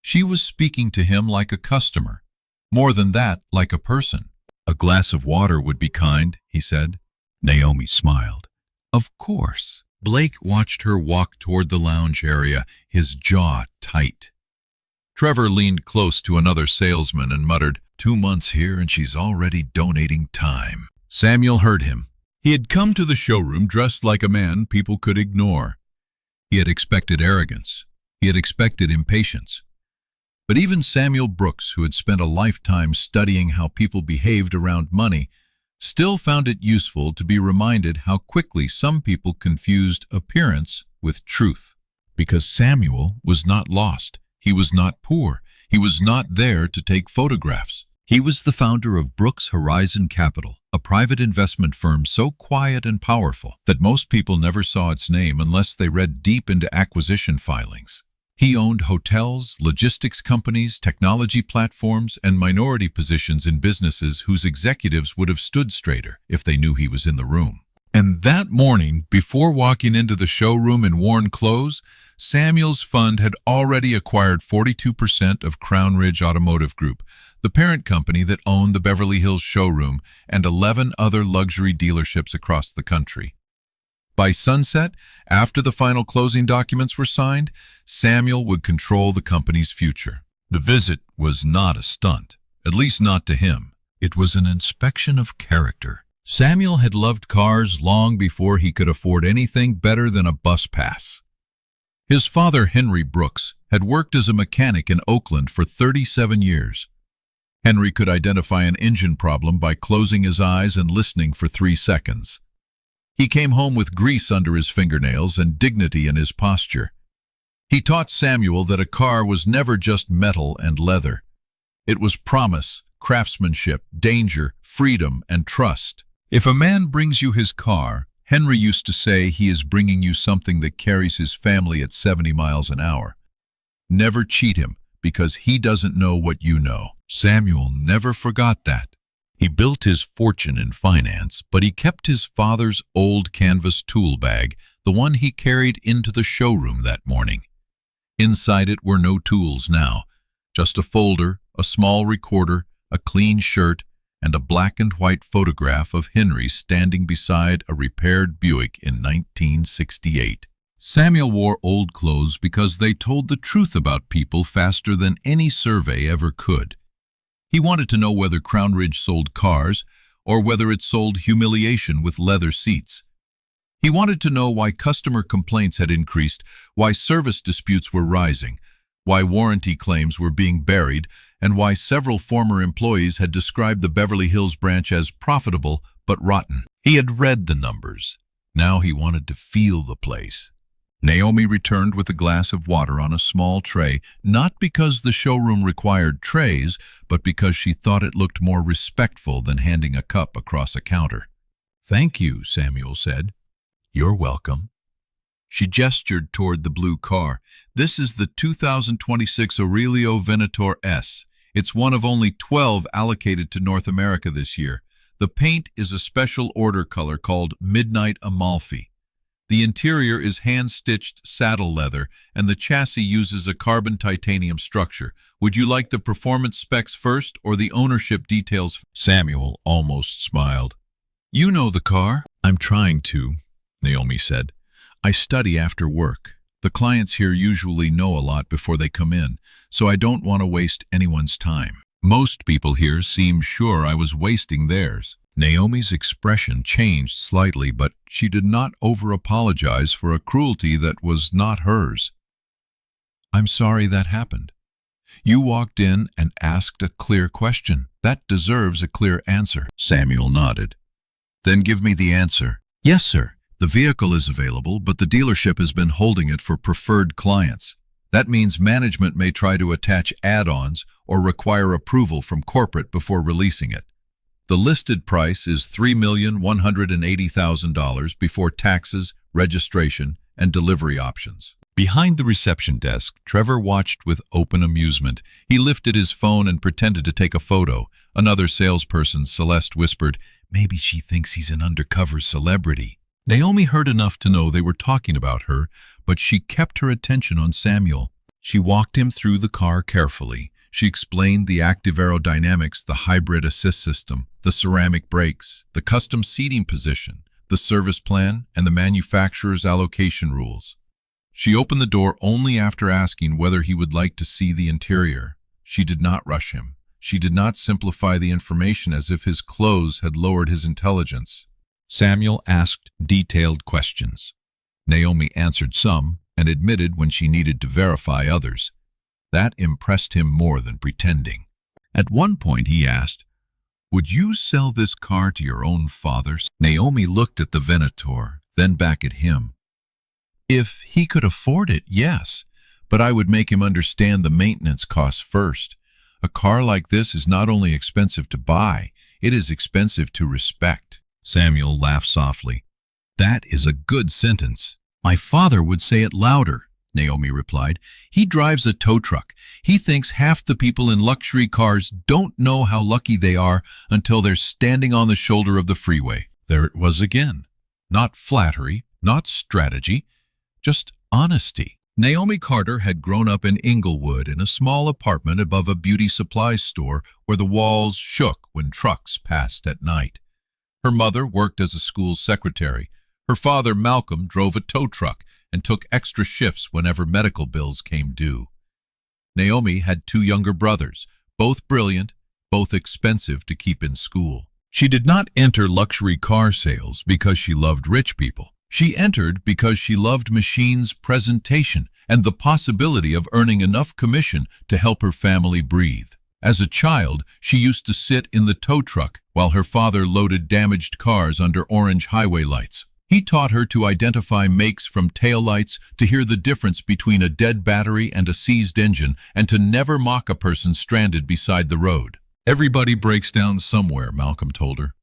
She was speaking to him like a customer. More than that, like a person. "A glass of water would be kind," he said. Naomi smiled. "Of course." Blake watched her walk toward the lounge area, his jaw tight. Trevor leaned close to another salesman and muttered, 2 months here and she's already donating time." Samuel heard him. He had come to the showroom dressed like a man people could ignore. He had expected arrogance. He had expected impatience. But even Samuel Brooks, who had spent a lifetime studying how people behaved around money, still found it useful to be reminded how quickly some people confused appearance with truth. Because Samuel was not lost. He was not poor. He was not there to take photographs. He was the founder of Brooks Horizon Capital, a private investment firm so quiet and powerful that most people never saw its name unless they read deep into acquisition filings. He owned hotels, logistics companies, technology platforms, and minority positions in businesses whose executives would have stood straighter if they knew he was in the room. And that morning, before walking into the showroom in worn clothes, Samuel's fund had already acquired 42% of Crown Ridge Automotive Group, the parent company that owned the Beverly Hills showroom and 11 other luxury dealerships across the country. By sunset, after the final closing documents were signed, Samuel would control the company's future. The visit was not a stunt, at least not to him. It was an inspection of character. Samuel had loved cars long before he could afford anything better than a bus pass. His father, Henry Brooks, had worked as a mechanic in Oakland for 37 years. Henry could identify an engine problem by closing his eyes and listening for 3 seconds. He came home with grease under his fingernails and dignity in his posture. He taught Samuel that a car was never just metal and leather. It was promise, craftsmanship, danger, freedom, and trust. If a man brings you his car, Henry used to say, he is bringing you something that carries his family at 70 miles an hour. Never cheat him, because he doesn't know what you know. Samuel never forgot that. He built his fortune in finance, but he kept his father's old canvas tool bag, the one he carried into the showroom that morning. Inside it were no tools now, just a folder, a small recorder, a clean shirt, and a black and white photograph of Henry standing beside a repaired Buick in 1968. Samuel wore old clothes because they told the truth about people faster than any survey ever could. He wanted to know whether Crown Ridge sold cars or whether it sold humiliation with leather seats. He wanted to know why customer complaints had increased, why service disputes were rising, why warranty claims were being buried, and why several former employees had described the Beverly Hills branch as profitable but rotten. He had read the numbers. Now he wanted to feel the place. Naomi returned with a glass of water on a small tray, not because the showroom required trays, but because she thought it looked more respectful than handing a cup across a counter. "Thank you," Samuel said. "You're welcome." She gestured toward the blue car. "This is the 2026 Aurelio Venator S. It's one of only 12 allocated to North America this year. The paint is a special order color called Midnight Amalfi. The interior is hand-stitched saddle leather, and the chassis uses a carbon titanium structure. Would you like the performance specs first or the ownership details?" Samuel almost smiled. "You know the car?" "I'm trying to," Naomi said. "I study after work. The clients here usually know a lot before they come in, so I don't want to waste anyone's time." Most people here seemed sure I was wasting theirs. Naomi's expression changed slightly, but she did not over-apologize for a cruelty that was not hers. "I'm sorry that happened. You walked in and asked a clear question. That deserves a clear answer." Samuel nodded. "Then give me the answer." "Yes, sir. The vehicle is available, but the dealership has been holding it for preferred clients. That means management may try to attach add-ons or require approval from corporate before releasing it. The listed price is $3,180,000 before taxes, registration, and delivery options." Behind the reception desk, Trevor watched with open amusement. He lifted his phone and pretended to take a photo. Another salesperson, Celeste, whispered, "Maybe she thinks he's an undercover celebrity." Naomi heard enough to know they were talking about her, but she kept her attention on Samuel. She walked him through the car carefully. She explained the active aerodynamics, the hybrid assist system, the ceramic brakes, the custom seating position, the service plan, and the manufacturer's allocation rules. She opened the door only after asking whether he would like to see the interior. She did not rush him. She did not simplify the information as if his clothes had lowered his intelligence. Samuel asked detailed questions. Naomi answered some and admitted when she needed to verify others. That impressed him more than pretending. At one point he asked, "Would you sell this car to your own father?" Naomi looked at the Venator, then back at him. "If he could afford it, yes, but I would make him understand the maintenance costs first. A car like this is not only expensive to buy, it is expensive to respect." Samuel laughed softly. "That is a good sentence." "My father would say it louder," Naomi replied. "He drives a tow truck. He thinks half the people in luxury cars don't know how lucky they are until they're standing on the shoulder of the freeway." There it was again. Not flattery, not strategy, just honesty. Naomi Carter had grown up in Inglewood in a small apartment above a beauty supply store where the walls shook when trucks passed at night. Her mother worked as a school secretary. Her father, Malcolm, drove a tow truck and took extra shifts whenever medical bills came due. Naomi had two younger brothers, both brilliant, both expensive to keep in school. She did not enter luxury car sales because she loved rich people. She entered because she loved machines' presentation and the possibility of earning enough commission to help her family breathe. As a child, she used to sit in the tow truck while her father loaded damaged cars under orange highway lights. He taught her to identify makes from taillights, to hear the difference between a dead battery and a seized engine, and to never mock a person stranded beside the road. Everybody breaks down somewhere, Malcolm told her.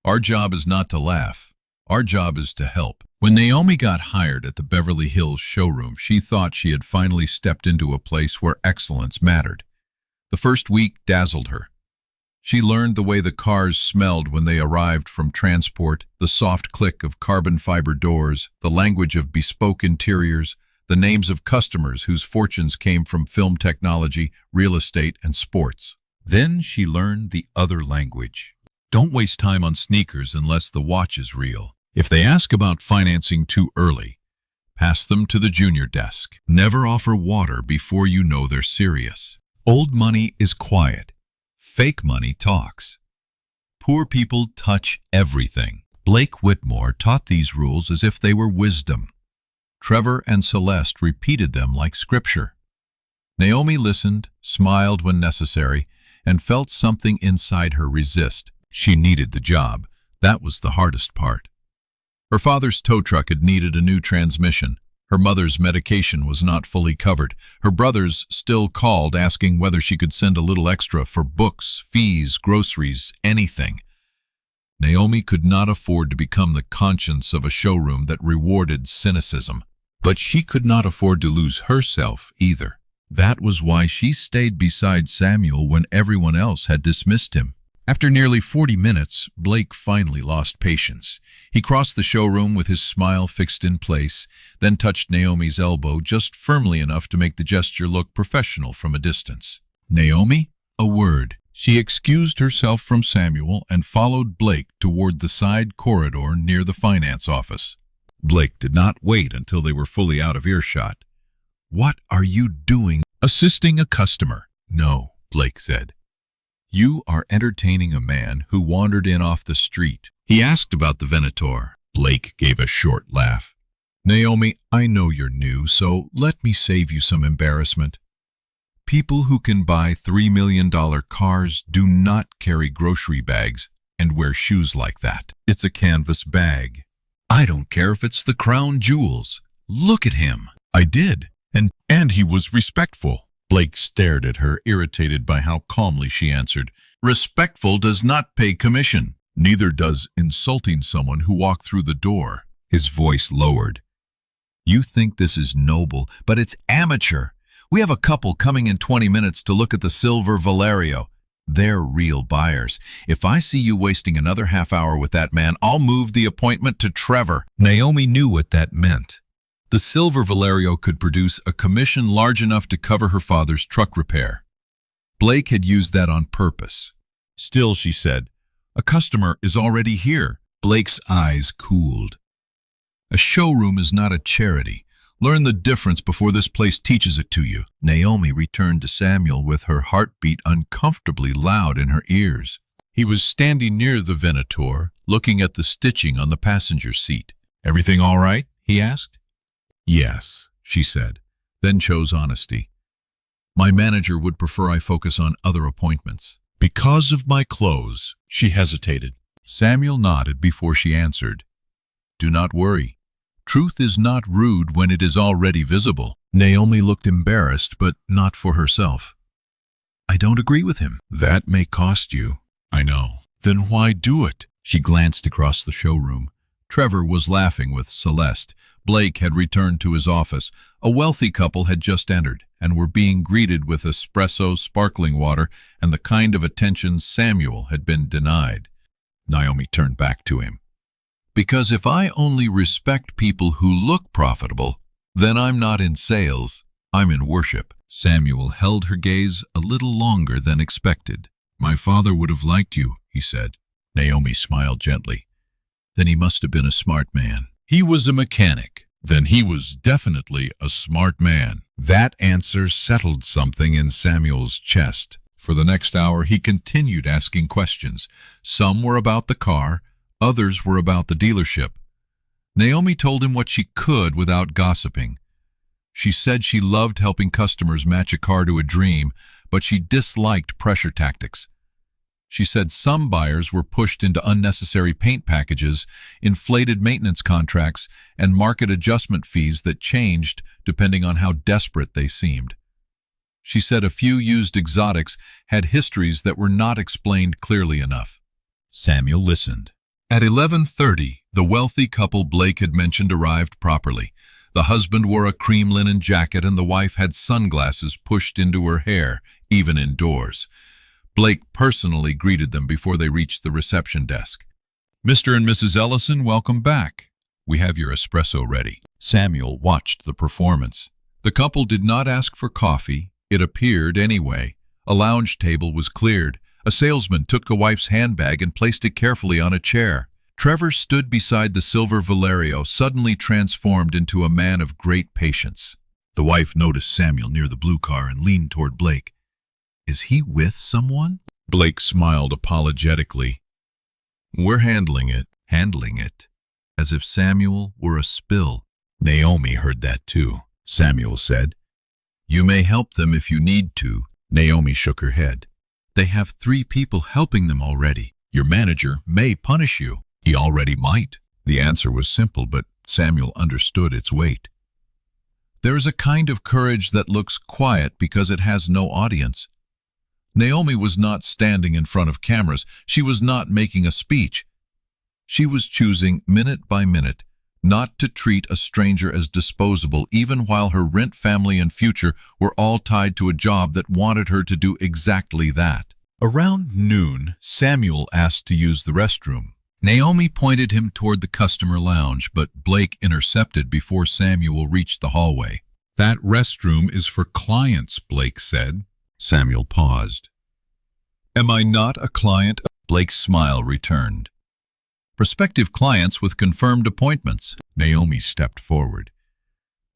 Our job is not to laugh. Our job is to help. When Naomi got hired at the Beverly Hills showroom, she thought she had finally stepped into a place where excellence mattered. The first week dazzled her. She learned the way the cars smelled when they arrived from transport, the soft click of carbon fiber doors, the language of bespoke interiors, the names of customers whose fortunes came from film technology, real estate, and sports. Then she learned the other language. Don't waste time on sneakers unless the watch is real. If they ask about financing too early, pass them to the junior desk. Never offer water before you know they're serious. Old money is quiet. Fake money talks. Poor people touch everything. Blake Whitmore taught these rules as if they were wisdom. Trevor and Celeste repeated them like scripture. Naomi listened, smiled when necessary, and felt something inside her resist. She needed the job. That was the hardest part. Her father's tow truck had needed a new transmission. Her mother's medication was not fully covered. Her brothers still called asking whether she could send a little extra for books, fees, groceries, anything. Naomi could not afford to become the conscience of a showroom that rewarded cynicism. But she could not afford to lose herself either. That was why she stayed beside Samuel when everyone else had dismissed him. After nearly 40 minutes, Blake finally lost patience. He crossed the showroom with his smile fixed in place, then touched Naomi's elbow just firmly enough to make the gesture look professional from a distance. "Naomi, a word." She excused herself from Samuel and followed Blake toward the side corridor near the finance office. Blake did not wait until they were fully out of earshot. "What are you doing?" "Assisting a customer." "No," Blake said. "You are entertaining a man who wandered in off the street. He asked about the Venator." Blake gave a short laugh. "Naomi, I know you're new, so let me save you some embarrassment. People who can buy $3 million cars do not carry grocery bags and wear shoes like that. It's a canvas bag. I don't care if it's the crown jewels. Look at him." "I did. And he was respectful." Blake stared at her, irritated by how calmly she answered. "Respectful does not pay commission. Neither does insulting someone who walked through the door." His voice lowered. "You think this is noble, but it's amateur. We have a couple coming in 20 minutes to look at the silver Valerio. They're real buyers. If I see you wasting another half hour with that man, I'll move the appointment to Trevor." Naomi knew what that meant. The silver Valerio could produce a commission large enough to cover her father's truck repair. Blake had used that on purpose. "Still," she said, "a customer is already here." Blake's eyes cooled. "A showroom is not a charity. Learn the difference before this place teaches it to you." Naomi returned to Samuel with her heartbeat uncomfortably loud in her ears. He was standing near the Venator, looking at the stitching on the passenger seat. "Everything all right?" he asked. "Yes," she said, then chose honesty. "My manager would prefer I focus on other appointments." "Because of my clothes?" She hesitated. Samuel nodded before she answered. "Do not worry. Truth is not rude when it is already visible." Naomi looked embarrassed, but not for herself. "I don't agree with him." "That may cost you." "I know." "Then why do it?" She glanced across the showroom. Trevor was laughing with Celeste. Blake had returned to his office. A wealthy couple had just entered and were being greeted with espresso, sparkling water, and the kind of attention Samuel had been denied. Naomi turned back to him. "Because if I only respect people who look profitable, then I'm not in sales, I'm in worship." Samuel held her gaze a little longer than expected. "My father would have liked you," he said. Naomi smiled gently. "Then he must have been a smart man." "He was a mechanic." "Then he was definitely a smart man." That answer settled something in Samuel's chest. For the next hour, he continued asking questions. Some were about the car, others were about the dealership. Naomi told him what she could without gossiping. She said she loved helping customers match a car to a dream, but she disliked pressure tactics. She said some buyers were pushed into unnecessary paint packages, inflated maintenance contracts, and market adjustment fees that changed depending on how desperate they seemed. She said a few used exotics had histories that were not explained clearly enough. Samuel listened. At 11:30, the wealthy couple Blake had mentioned arrived properly. The husband wore a cream linen jacket and the wife had sunglasses pushed into her hair, even indoors. Blake personally greeted them before they reached the reception desk. "Mr. and Mrs. Ellison, welcome back. We have your espresso ready." Samuel watched the performance. The couple did not ask for coffee. It appeared anyway. A lounge table was cleared. A salesman took the wife's handbag and placed it carefully on a chair. Trevor stood beside the silver Valerio, suddenly transformed into a man of great patience. The wife noticed Samuel near the blue car and leaned toward Blake. "Is he with someone?" Blake smiled apologetically. "We're handling it, as if Samuel were a spill." Naomi heard that too. Samuel said, "You may help them if you need to." Naomi shook her head. "They have 3 people helping them already. Your manager may punish you." "He already might." The answer was simple, but Samuel understood its weight. There is a kind of courage that looks quiet because it has no audience. Naomi was not standing in front of cameras. She was not making a speech. She was choosing, minute by minute, not to treat a stranger as disposable, even while her rent, family, and future were all tied to a job that wanted her to do exactly that. Around noon, Samuel asked to use the restroom. Naomi pointed him toward the customer lounge, but Blake intercepted before Samuel reached the hallway. "That restroom is for clients," Blake said. Samuel paused. "Am I not a client?" Blake's smile returned. "Prospective clients with confirmed appointments." Naomi stepped forward.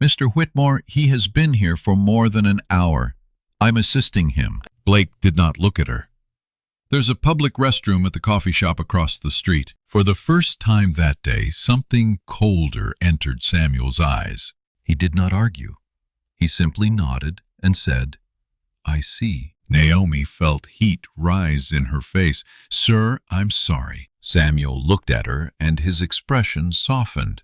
"Mr. Whitmore, he has been here for more than an hour. I'm assisting him." Blake did not look at her. "There's a public restroom at the coffee shop across the street." For the first time that day, something colder entered Samuel's eyes. He did not argue. He simply nodded and said, "I see." Naomi felt heat rise in her face. "Sir, I'm sorry." Samuel looked at her, and his expression softened.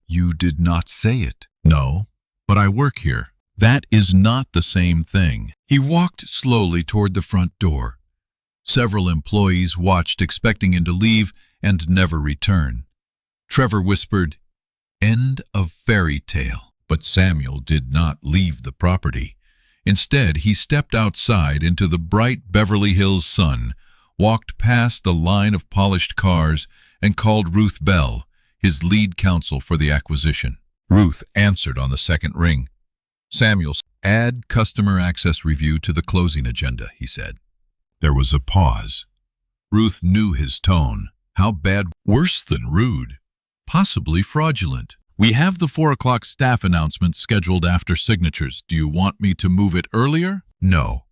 "You did not say it." "No, but I work here." "That is not the same thing." He walked slowly toward the front door. Several employees watched, expecting him to leave and never return. Trevor whispered, "End of fairy tale." But Samuel did not leave the property. Instead, he stepped outside into the bright Beverly Hills sun, walked past the line of polished cars, and called Ruth Bell, his lead counsel for the acquisition. Ruth answered on the second ring. "Samuel, add customer access review to the closing agenda," he said. There was a pause. Ruth knew his tone. How bad? Worse than rude. Possibly fraudulent. "We have the 4 o'clock staff announcement scheduled after signatures. Do you want me to move it earlier?" "No.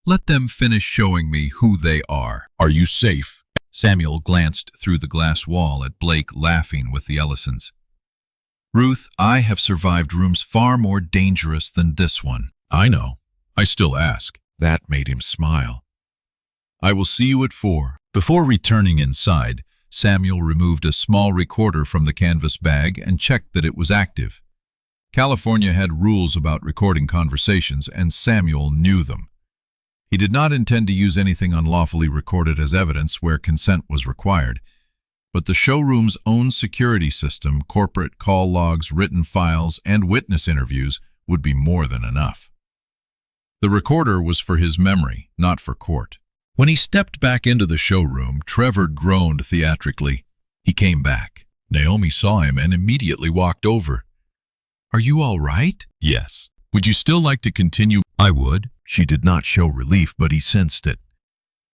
Let them finish showing me who they are." "Are you safe?" Samuel glanced through the glass wall at Blake laughing with the Ellisons. "Ruth, I have survived rooms far more dangerous than this one." "I know. I still ask." That made him smile. "I will see you at 4. Before returning inside, Samuel removed a small recorder from the canvas bag and checked that it was active. California had rules about recording conversations, and Samuel knew them. He did not intend to use anything unlawfully recorded as evidence where consent was required, but the showroom's own security system, corporate call logs, written files, and witness interviews would be more than enough. The recorder was for his memory, not for court. When he stepped back into the showroom, Trevor groaned theatrically. He came back. Naomi saw him and immediately walked over. "Are you all right?" "Yes." "Would you still like to continue?" "I would." She did not show relief, but he sensed it.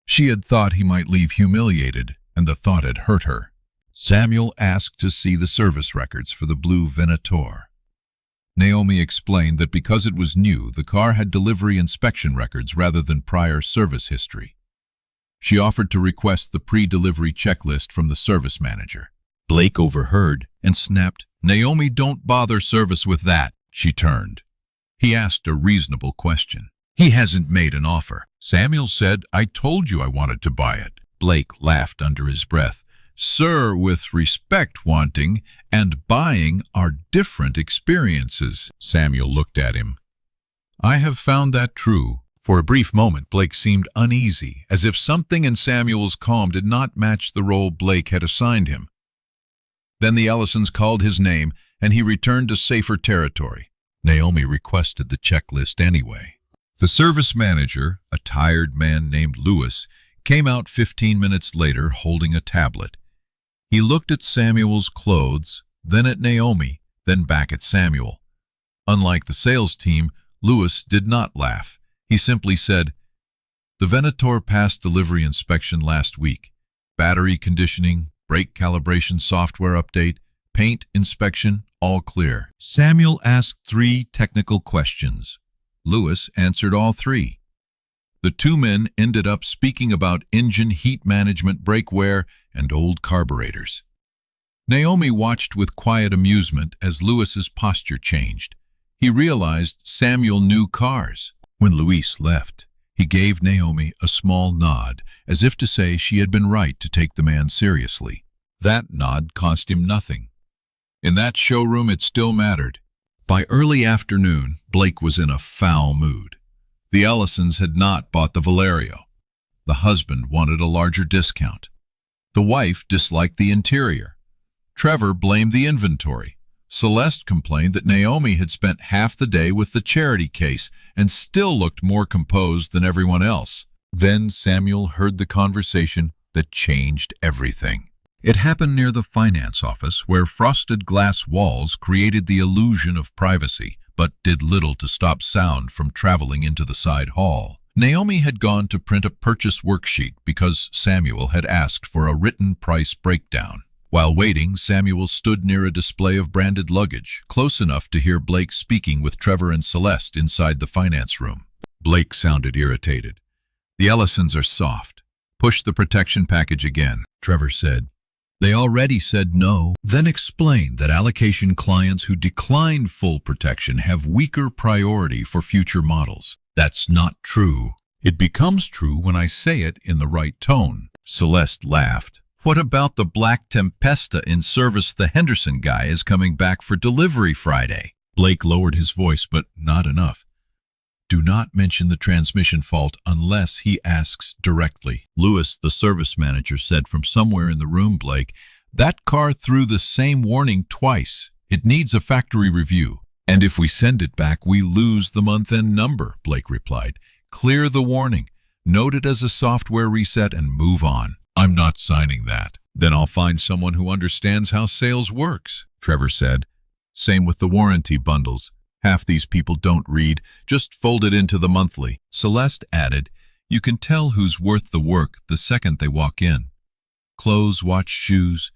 She had thought he might leave humiliated, and the thought had hurt her. Samuel asked to see the service records for the blue Venator. Naomi explained that because it was new, the car had delivery inspection records rather than prior service history. She offered to request the pre-delivery checklist from the service manager. Blake overheard and snapped, "Naomi, don't bother service with that." She turned. He asked a reasonable question. He hasn't made an offer. Samuel said, I told you I wanted to buy it. Blake laughed under his breath. Sir, with respect, wanting and buying are different experiences. Samuel looked at him. I have found that true. For a brief moment, Blake seemed uneasy, as if something in Samuel's calm did not match the role Blake had assigned him. Then the Ellisons called his name, and he returned to safer territory. Naomi requested the checklist anyway. The service manager, a tired man named Lewis, came out 15 minutes later holding a tablet. He looked at Samuel's clothes, then at Naomi, then back at Samuel. Unlike the sales team, Lewis did not laugh. He simply said, The Venator passed delivery inspection last week. Battery conditioning, brake calibration software update, paint inspection, all clear. Samuel asked 3 technical questions. Lewis answered all 3. The 2 men ended up speaking about engine heat management, brake wear, and old carburetors. Naomi watched with quiet amusement as Lewis's posture changed. He realized Samuel knew cars. When Luis left, he gave Naomi a small nod, as if to say she had been right to take the man seriously. That nod cost him nothing. In that showroom, it still mattered. By early afternoon, Blake was in a foul mood. The Ellisons had not bought the Valerio. The husband wanted a larger discount. The wife disliked the interior. Trevor blamed the inventory. Celeste complained that Naomi had spent half the day with the charity case and still looked more composed than everyone else. Then Samuel heard the conversation that changed everything. It happened near the finance office, where frosted glass walls created the illusion of privacy, but did little to stop sound from traveling into the side hall. Naomi had gone to print a purchase worksheet because Samuel had asked for a written price breakdown. While waiting, Samuel stood near a display of branded luggage, close enough to hear Blake speaking with Trevor and Celeste inside the finance room. Blake sounded irritated. The Ellisons are soft. Push the protection package again, Trevor said. They already said no, then explained that allocation clients who decline full protection have weaker priority for future models. That's not true. It becomes true when I say it in the right tone. Celeste laughed. What about the black Tempesta in service? The Henderson guy is coming back for delivery Friday. Blake lowered his voice, but not enough. Do not mention the transmission fault unless he asks directly. Lewis, the service manager, said from somewhere in the room, Blake, that car threw the same warning twice. It needs a factory review. And if we send it back, we lose the month-end number, Blake replied. Clear the warning, note it as a software reset, and move on. I'm not signing that. Then I'll find someone who understands how sales works, Trevor said. Same with the warranty bundles. Half these people don't read, just fold it into the monthly. Celeste added, you can tell who's worth the work the second they walk in. Clothes, watch, shoes.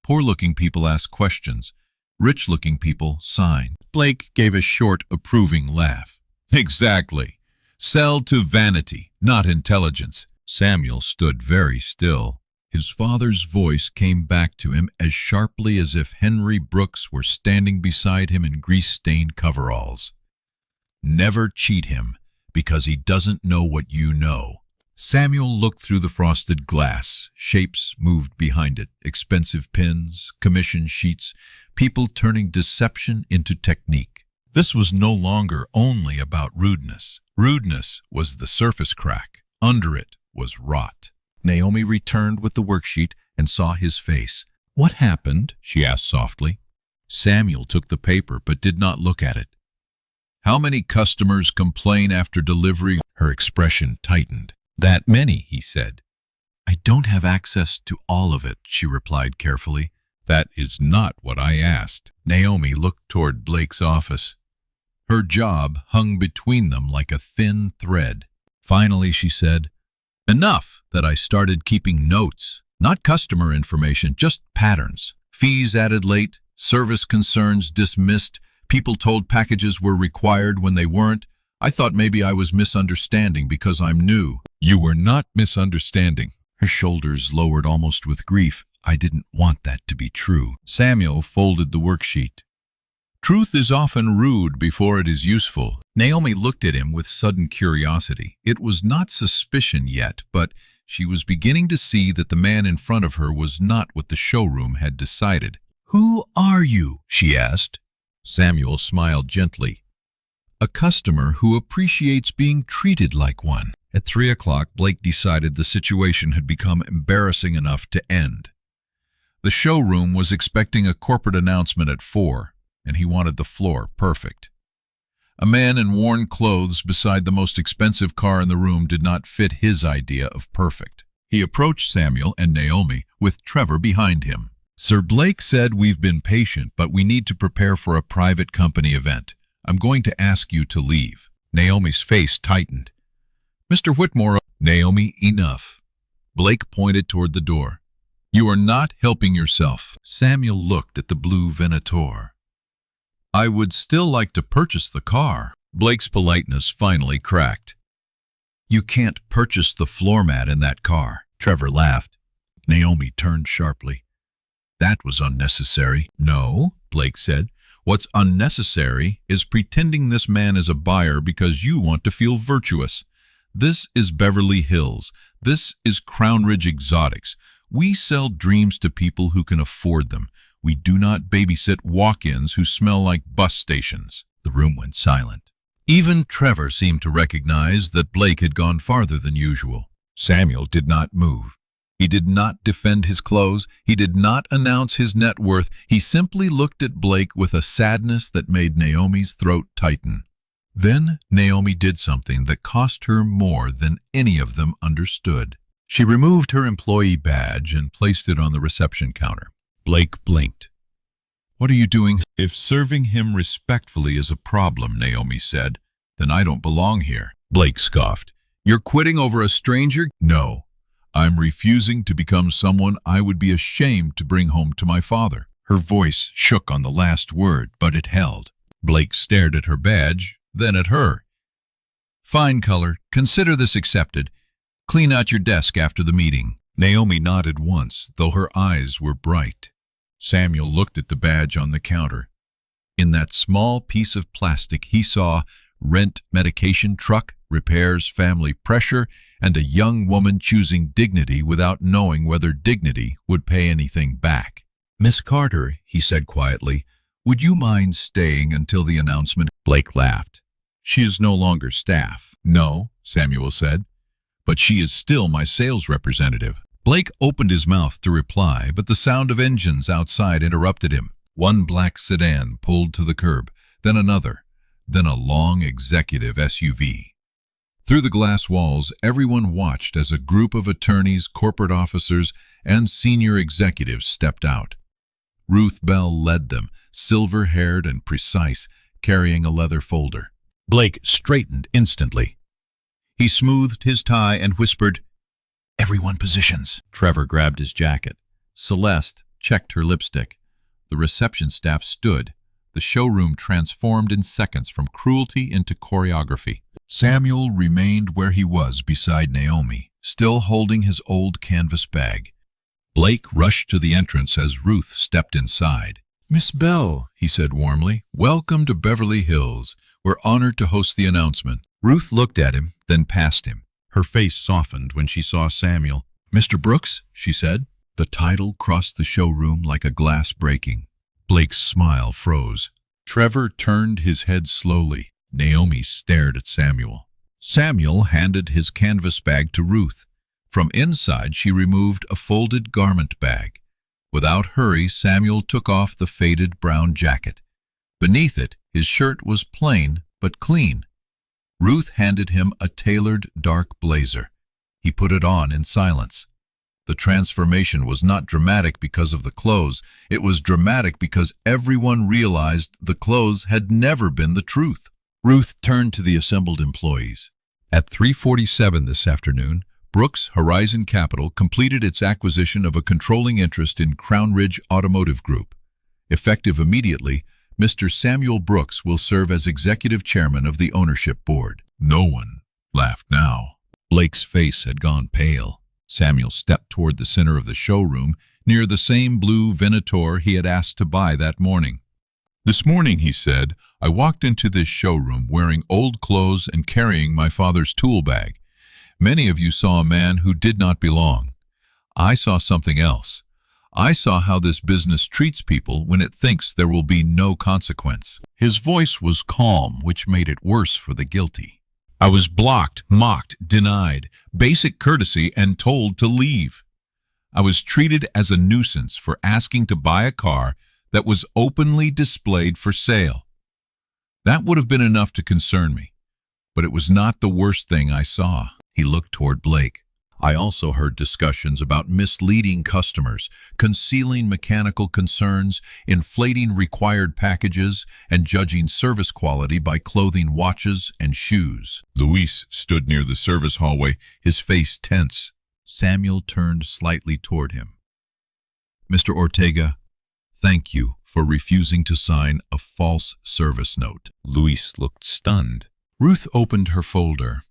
Poor-looking people ask questions. Rich-looking people sign. Blake gave a short, approving laugh. Exactly. Sell to vanity, not intelligence. Samuel stood very still. His father's voice came back to him as sharply as if Henry Brooks were standing beside him in grease-stained coveralls. Never cheat him, because he doesn't know what you know. Samuel looked through the frosted glass. Shapes moved behind it. Expensive pins, commission sheets, people turning deception into technique. This was no longer only about rudeness. Rudeness was the surface crack. Under it was rot. Naomi returned with the worksheet and saw his face. What happened? She asked softly. Samuel took the paper but did not look at it. How many customers complain after delivery? Her expression tightened. That many, he said. I don't have access to all of it, she replied carefully. That is not what I asked. Naomi looked toward Blake's office. Her job hung between them like a thin thread. Finally, she said, enough that I started keeping notes, not customer information, just patterns. Fees added late, service concerns dismissed, people told packages were required when they weren't. I thought maybe I was misunderstanding because I'm new. You were not misunderstanding. Her shoulders lowered almost with grief. I didn't want that to be true. Samuel folded the worksheet. Truth is often rude before it is useful. Naomi looked at him with sudden curiosity. It was not suspicion yet, but she was beginning to see that the man in front of her was not what the showroom had decided. "Who are you?" she asked. Samuel smiled gently. "A customer who appreciates being treated like one." At 3 o'clock, Blake decided the situation had become embarrassing enough to end. The showroom was expecting a corporate announcement at 4, and he wanted the floor perfect. A man in worn clothes beside the most expensive car in the room did not fit his idea of perfect. He approached Samuel and Naomi, with Trevor behind him. "Sir Blake said we've been patient, but we need to prepare for a private company event. I'm going to ask you to leave." Naomi's face tightened. "Mr. Whitmore..." "Naomi, enough." Blake pointed toward the door. "You are not helping yourself." Samuel looked at the blue Venator. "I would still like to purchase the car." Blake's politeness finally cracked. "You can't purchase the floor mat in that car." Trevor laughed. Naomi turned sharply. "That was unnecessary." "No," Blake said. "What's unnecessary is pretending this man is a buyer because you want to feel virtuous. This is Beverly Hills. This is Crown Ridge Exotics. We sell dreams to people who can afford them. We do not babysit walk-ins who smell like bus stations." The room went silent. Even Trevor seemed to recognize that Blake had gone farther than usual. Samuel did not move. He did not defend his clothes. He did not announce his net worth. He simply looked at Blake with a sadness that made Naomi's throat tighten. Then Naomi did something that cost her more than any of them understood. She removed her employee badge and placed it on the reception counter. Blake blinked. "What are you doing?" "If serving him respectfully is a problem," Naomi said, "then I don't belong here." Blake scoffed. "You're quitting over a stranger?" "No. I'm refusing to become someone I would be ashamed to bring home to my father." Her voice shook on the last word, but it held. Blake stared at her badge, then at her. "Fine color. Consider this accepted. Clean out your desk after the meeting." Naomi nodded once, though her eyes were bright. Samuel looked at the badge on the counter. In that small piece of plastic he saw rent, medication, truck, repairs, family pressure, and a young woman choosing dignity without knowing whether dignity would pay anything back. "Miss Carter," he said quietly, "would you mind staying until the announcement?" Blake laughed. "She is no longer staff." "No," Samuel said, "but she is still my sales representative." Blake opened his mouth to reply, but the sound of engines outside interrupted him. One black sedan pulled to the curb, then another, then a long executive SUV. Through the glass walls, everyone watched as a group of attorneys, corporate officers, and senior executives stepped out. Ruth Bell led them, silver-haired and precise, carrying a leather folder. Blake straightened instantly. He smoothed his tie and whispered, "Everyone positions." Trevor grabbed his jacket. Celeste checked her lipstick. The reception staff stood. The showroom transformed in seconds from cruelty into choreography. Samuel remained where he was beside Naomi, still holding his old canvas bag. Blake rushed to the entrance as Ruth stepped inside. "Miss Bell," he said warmly, "welcome to Beverly Hills. We're honored to host the announcement." Ruth looked at him, then past him. Her face softened when she saw Samuel. "Mr. Brooks," she said. The title crossed the showroom like a glass breaking. Blake's smile froze. Trevor turned his head slowly. Naomi stared at Samuel. Samuel handed his canvas bag to Ruth. From inside, she removed a folded garment bag. Without hurry, Samuel took off the faded brown jacket. Beneath it, his shirt was plain but clean. Ruth handed him a tailored dark blazer. He put it on in silence. The transformation was not dramatic because of the clothes. It was dramatic because everyone realized the clothes had never been the truth. Ruth turned to the assembled employees. At 3:47 this afternoon, Brooks Horizon Capital completed its acquisition of a controlling interest in Crown Ridge Automotive Group. Effective immediately, Mr. Samuel Brooks will serve as executive chairman of the ownership board. No one laughed now. Blake's face had gone pale. Samuel stepped toward the center of the showroom, near the same blue Venator he had asked to buy that morning. This morning, he said, I walked into this showroom wearing old clothes and carrying my father's tool bag. Many of you saw a man who did not belong. I saw something else. I saw how this business treats people when it thinks there will be no consequence. His voice was calm, which made it worse for the guilty. I was blocked, mocked, denied, basic courtesy, and told to leave. I was treated as a nuisance for asking to buy a car that was openly displayed for sale. That would have been enough to concern me, but it was not the worst thing I saw. He looked toward Blake. I also heard discussions about misleading customers, concealing mechanical concerns, inflating required packages, and judging service quality by clothing watches and shoes. Luis stood near the service hallway, his face tense. Samuel turned slightly toward him. Mr. Ortega, thank you for refusing to sign a false service note. Luis looked stunned. Ruth opened her folder.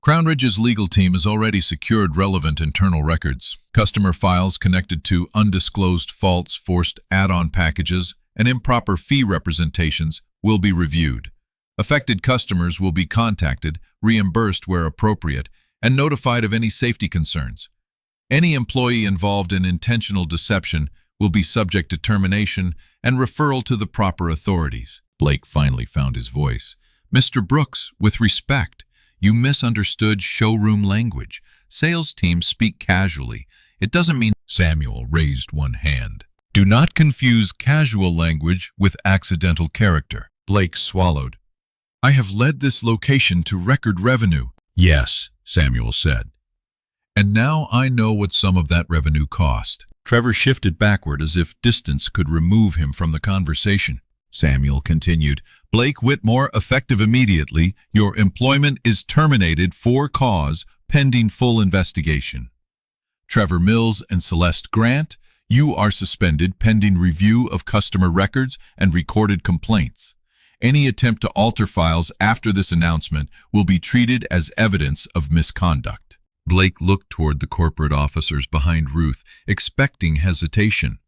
Crown Ridge's legal team has already secured relevant internal records. Customer files connected to undisclosed faults, forced add-on packages, and improper fee representations will be reviewed. Affected customers will be contacted, reimbursed where appropriate, and notified of any safety concerns. Any employee involved in intentional deception will be subject to termination and referral to the proper authorities. Blake finally found his voice. Mr. Brooks, with respect, you misunderstood showroom language. Sales teams speak casually. It doesn't mean— Samuel raised one hand. Do not confuse casual language with accidental character. Blake swallowed. I have led this location to record revenue. Yes, Samuel said. And now I know what some of that revenue cost. Trevor shifted backward as if distance could remove him from the conversation. Samuel continued, Blake Whitmore, effective immediately. Your employment is terminated for cause, pending full investigation. Trevor Mills and Celeste Grant, you are suspended pending review of customer records and recorded complaints. Any attempt to alter files after this announcement will be treated as evidence of misconduct. Blake looked toward the corporate officers behind Ruth, expecting hesitation.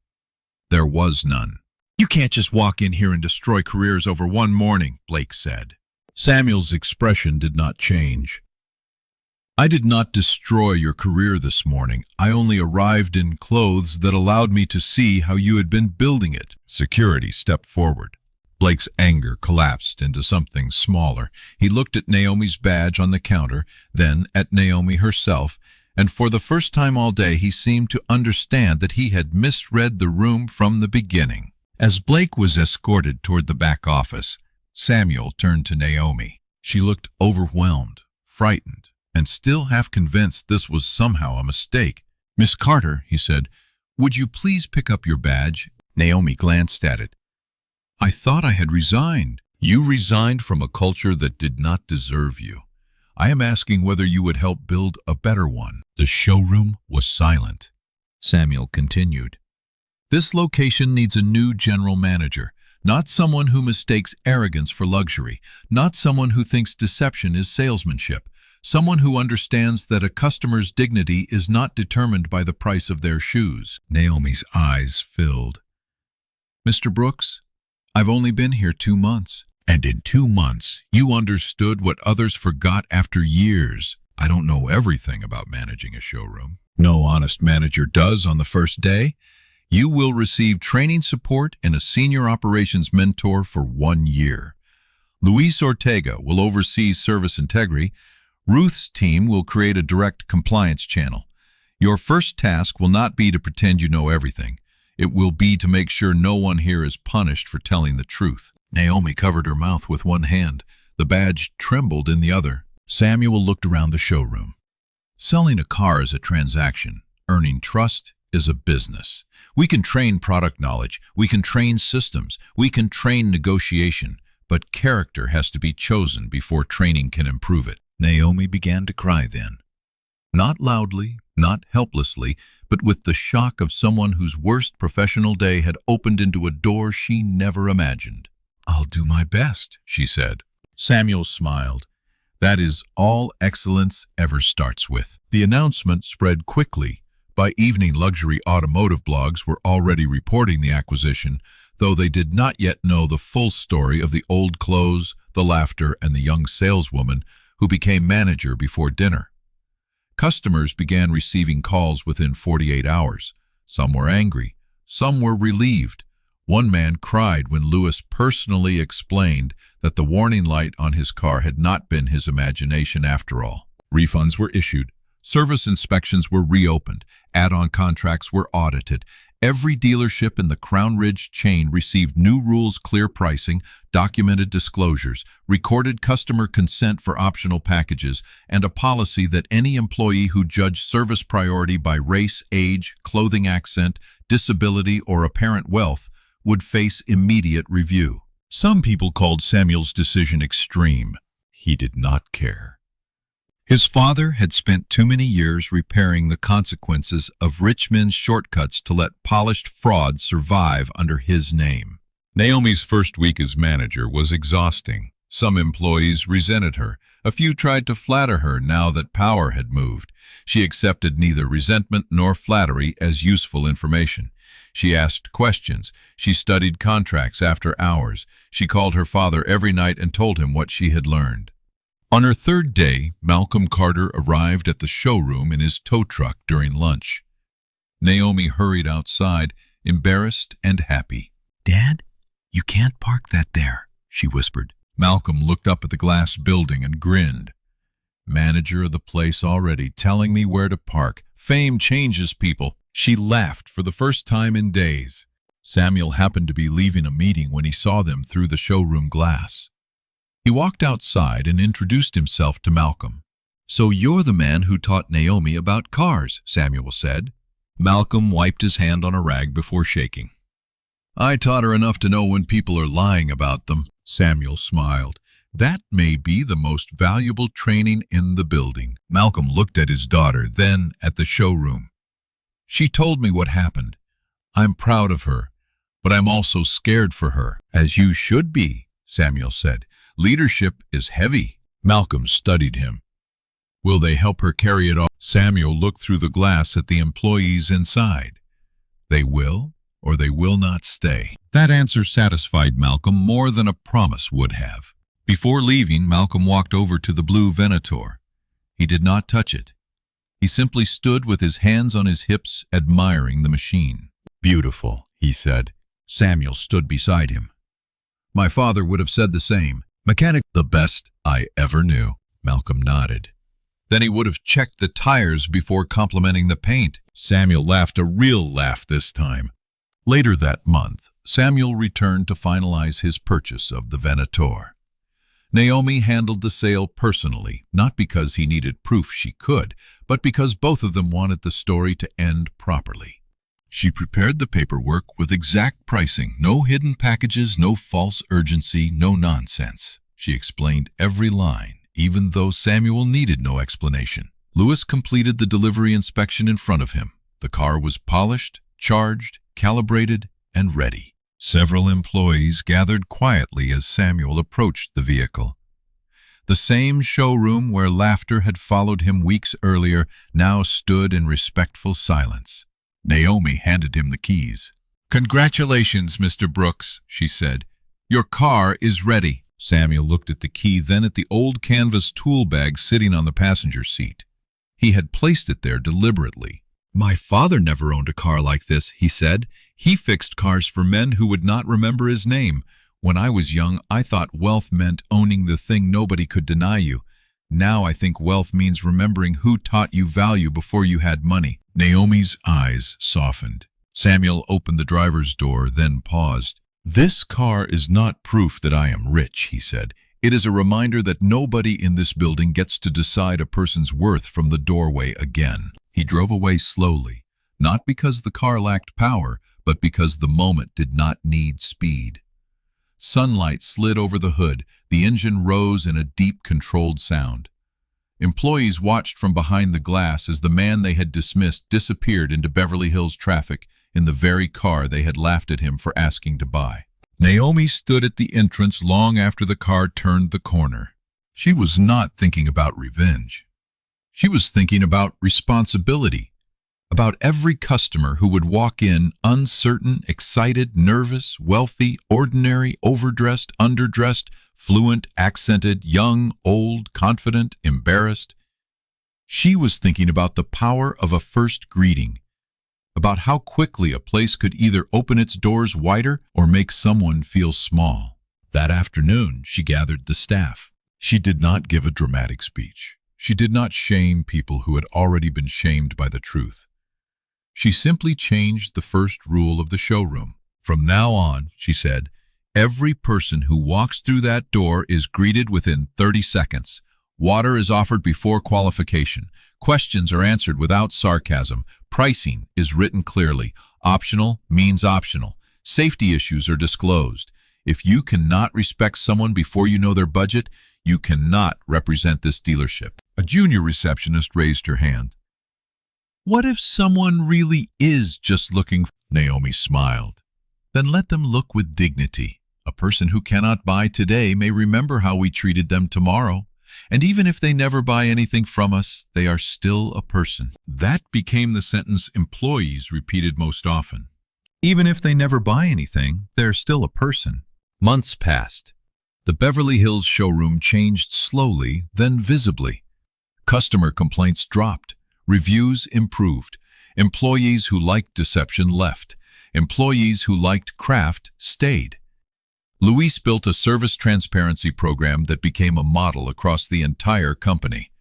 There was none. You can't just walk in here and destroy careers over one morning, Blake said. Samuel's expression did not change. I did not destroy your career this morning. I only arrived in clothes that allowed me to see how you had been building it. Security stepped forward. Blake's anger collapsed into something smaller. He looked at Naomi's badge on the counter, then at Naomi herself, and for the first time all day he seemed to understand that he had misread the room from the beginning. As Blake was escorted toward the back office, Samuel turned to Naomi. She looked overwhelmed, frightened, and still half convinced this was somehow a mistake. Miss Carter, he said, would you please pick up your badge? Naomi glanced at it. I thought I had resigned. You resigned from a culture that did not deserve you. I am asking whether you would help build a better one. The showroom was silent. Samuel continued. This location needs a new general manager, not someone who mistakes arrogance for luxury, not someone who thinks deception is salesmanship, someone who understands that a customer's dignity is not determined by the price of their shoes. Naomi's eyes filled. Mr. Brooks, I've only been here 2 months. And in 2 months, you understood what others forgot after years. I don't know everything about managing a showroom. No honest manager does on the first day. You will receive training support and a senior operations mentor for 1 year. Luis Ortega will oversee service integrity. Ruth's team will create a direct compliance channel. Your first task will not be to pretend you know everything. It will be to make sure no one here is punished for telling the truth. Naomi covered her mouth with one hand. The badge trembled in the other. Samuel looked around the showroom. Selling a car is a transaction. Earning trust is a business. We can train product knowledge, we can train systems, we can train negotiation, but character has to be chosen before training can improve it. Naomi began to cry then. Not loudly, not helplessly, but with the shock of someone whose worst professional day had opened into a door she never imagined. I'll do my best, she said. Samuel smiled. That is all excellence ever starts with. The announcement spread quickly. By evening, luxury automotive blogs were already reporting the acquisition, though they did not yet know the full story of the old clothes, the laughter, and the young saleswoman who became manager before dinner. Customers began receiving calls within 48 hours. Some were angry, some were relieved. One man cried when Lewis personally explained that the warning light on his car had not been his imagination after all. Refunds were issued. Service inspections were reopened. Add-on contracts were audited. Every dealership in the Crown Ridge chain received new rules, clear pricing, documented disclosures, recorded customer consent for optional packages, and a policy that any employee who judged service priority by race, age, clothing accent, disability, or apparent wealth would face immediate review. Some people called Samuel's decision extreme. He did not care. His father had spent too many years repairing the consequences of rich men's shortcuts to let polished frauds survive under his name. Naomi's first week as manager was exhausting. Some employees resented her. A few tried to flatter her now that power had moved. She accepted neither resentment nor flattery as useful information. She asked questions. She studied contracts after hours. She called her father every night and told him what she had learned. On her third day, Malcolm Carter arrived at the showroom in his tow truck during lunch. Naomi hurried outside, embarrassed and happy. "Dad, you can't park that there," she whispered. Malcolm looked up at the glass building and grinned. "Manager of the place already, telling me where to park. Fame changes people." She laughed for the first time in days. Samuel happened to be leaving a meeting when he saw them through the showroom glass. He walked outside and introduced himself to Malcolm. "So you're the man who taught Naomi about cars," Samuel said. Malcolm wiped his hand on a rag before shaking. "I taught her enough to know when people are lying about them," Samuel smiled. "That may be the most valuable training in the building." Malcolm looked at his daughter, then at the showroom. "She told me what happened. I'm proud of her, but I'm also scared for her." "As you should be," Samuel said. "Leadership is heavy." Malcolm studied him. "Will they help her carry it off?" Samuel looked through the glass at the employees inside. "They will, or they will not stay." That answer satisfied Malcolm more than a promise would have. Before leaving, Malcolm walked over to the blue Venator. He did not touch it. He simply stood with his hands on his hips, admiring the machine. "Beautiful," he said. Samuel stood beside him. "My father would have said the same. Mechanic, the best I ever knew." Malcolm nodded. "Then he would have checked the tires before complimenting the paint." Samuel laughed, a real laugh this time. Later that month, Samuel returned to finalize his purchase of the Venator. Naomi handled the sale personally, not because he needed proof she could, but because both of them wanted the story to end properly. She prepared the paperwork with exact pricing, no hidden packages, no false urgency, no nonsense. She explained every line, even though Samuel needed no explanation. Lewis completed the delivery inspection in front of him. The car was polished, charged, calibrated, and ready. Several employees gathered quietly as Samuel approached the vehicle. The same showroom where laughter had followed him weeks earlier now stood in respectful silence. Naomi handed him the keys. "Congratulations, Mr. Brooks," she said. "Your car is ready." Samuel looked at the key, then at the old canvas tool bag sitting on the passenger seat. He had placed it there deliberately. "My father never owned a car like this," he said. "He fixed cars for men who would not remember his name. When I was young, I thought wealth meant owning the thing nobody could deny you. Now I think wealth means remembering who taught you value before you had money." Naomi's eyes softened. Samuel opened the driver's door, then paused. "This car is not proof that I am rich," he said. "It is a reminder that nobody in this building gets to decide a person's worth from the doorway again." He drove away slowly, not because the car lacked power, but because the moment did not need speed. Sunlight slid over the hood. The engine rose in a deep, controlled sound. Employees watched from behind the glass as the man they had dismissed disappeared into Beverly Hills traffic in the very car they had laughed at him for asking to buy. Naomi stood at the entrance long after the car turned the corner. She was not thinking about revenge. She was thinking about responsibility. about every customer who would walk in uncertain, excited, nervous, wealthy, ordinary, overdressed, underdressed, fluent, accented, young, old, confident, embarrassed. She was thinking about the power of a first greeting, about how quickly a place could either open its doors wider or make someone feel small. That afternoon, she gathered the staff. She did not give a dramatic speech. She did not shame people who had already been shamed by the truth. She simply changed the first rule of the showroom. From now on, she said, every person who walks through that door is greeted within 30 seconds. Water is offered before qualification. Questions are answered without sarcasm. Pricing is written clearly. Optional means optional. Safety issues are disclosed. If you cannot respect someone before you know their budget, you cannot represent this dealership. A junior receptionist raised her hand. What if someone really is just looking? Naomi smiled. Then let them look with dignity. A person who cannot buy today may remember how we treated them tomorrow. And even if they never buy anything from us, they are still a person. That became the sentence employees repeated most often. Even if they never buy anything, they're still a person. Months passed. The Beverly Hills showroom changed slowly, then visibly. Customer complaints dropped. Reviews improved. Employees who liked deception left. Employees who liked craft stayed. Luis built a service transparency program that became a model across the entire company.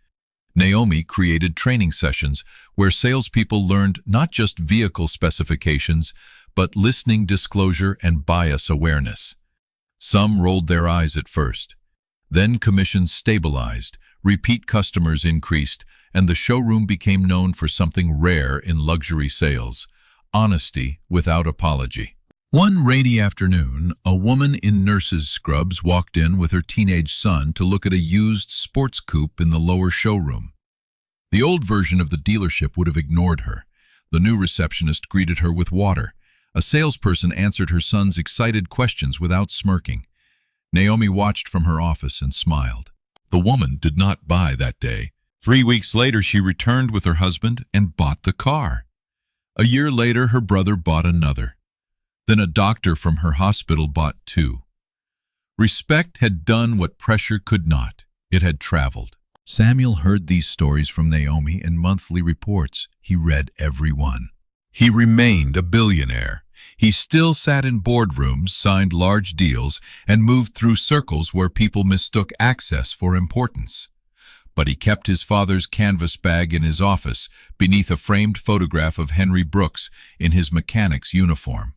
Naomi created training sessions where salespeople learned not just vehicle specifications, but listening disclosure and bias awareness. Some rolled their eyes at first. Then commissions stabilized, repeat customers increased, and the showroom became known for something rare in luxury sales: honesty without apology. One rainy afternoon, a woman in nurse's scrubs walked in with her teenage son to look at a used sports coupe in the lower showroom. The old version of the dealership would have ignored her. The new receptionist greeted her with water. A salesperson answered her son's excited questions without smirking. Naomi watched from her office and smiled. The woman did not buy that day. 3 weeks later, she returned with her husband and bought the car. A year later, her brother bought another. Then a doctor from her hospital bought 2. Respect had done what pressure could not. It had traveled. Samuel heard these stories from Naomi in monthly reports. He read every one. He remained a billionaire. He still sat in boardrooms, signed large deals, and moved through circles where people mistook access for importance. But he kept his father's canvas bag in his office, beneath a framed photograph of Henry Brooks in his mechanic's uniform.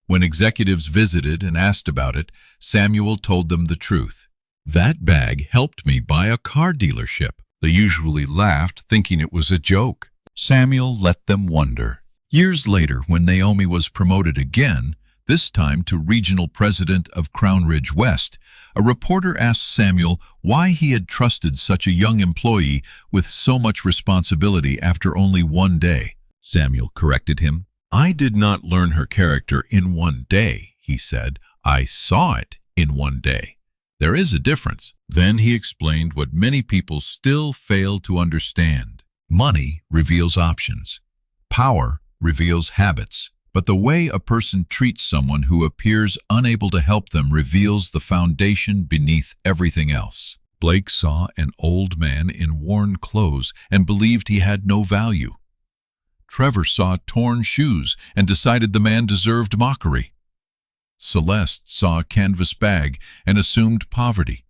When executives visited and asked about it, Samuel told them the truth. That bag helped me buy a car dealership. They usually laughed, thinking it was a joke. Samuel let them wonder. Years later, when Naomi was promoted again, this time to regional president of Crown Ridge West, a reporter asked Samuel why he had trusted such a young employee with so much responsibility after only 1 day. Samuel corrected him. I did not learn her character in 1 day, he said. I saw it in 1 day. There is a difference. Then he explained what many people still fail to understand. Money reveals options. Power reveals habits. But the way a person treats someone who appears unable to help them reveals the foundation beneath everything else. Blake saw an old man in worn clothes and believed he had no value. Trevor saw torn shoes and decided the man deserved mockery. Celeste saw a canvas bag and assumed poverty.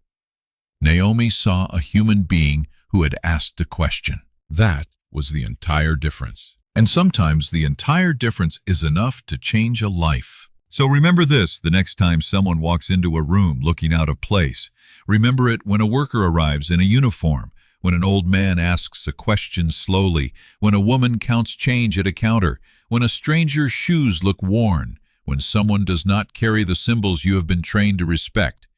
Naomi saw a human being who had asked a question. That was the entire difference. And sometimes the entire difference is enough to change a life. So remember this the next time someone walks into a room looking out of place. Remember it when a worker arrives in a uniform, when an old man asks a question slowly, when a woman counts change at a counter, when a stranger's shoes look worn, when someone does not carry the symbols you have been trained to respect.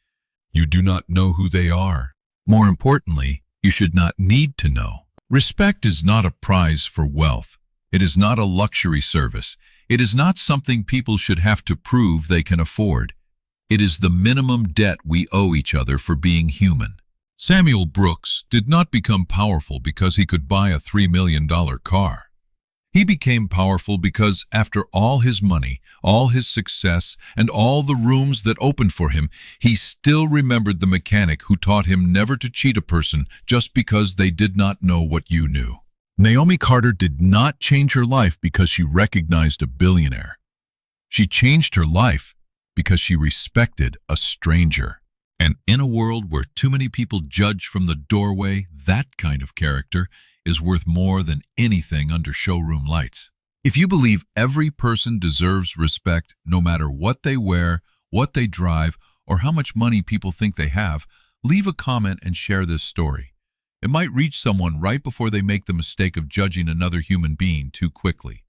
You do not know who they are. More importantly, you should not need to know. Respect is not a prize for wealth. It is not a luxury service. It is not something people should have to prove they can afford. It is the minimum debt we owe each other for being human. Samuel Brooks did not become powerful because he could buy a $3 million car. He became powerful because after all his money, all his success, and all the rooms that opened for him, he still remembered the mechanic who taught him never to cheat a person just because they did not know what you knew. Naomi Carter did not change her life because she recognized a billionaire. She changed her life because she respected a stranger. And in a world where too many people judge from the doorway, that kind of character is worth more than anything under showroom lights. If you believe every person deserves respect, no matter what they wear, what they drive, or how much money people think they have, leave a comment and share this story. It might reach someone right before they make the mistake of judging another human being too quickly.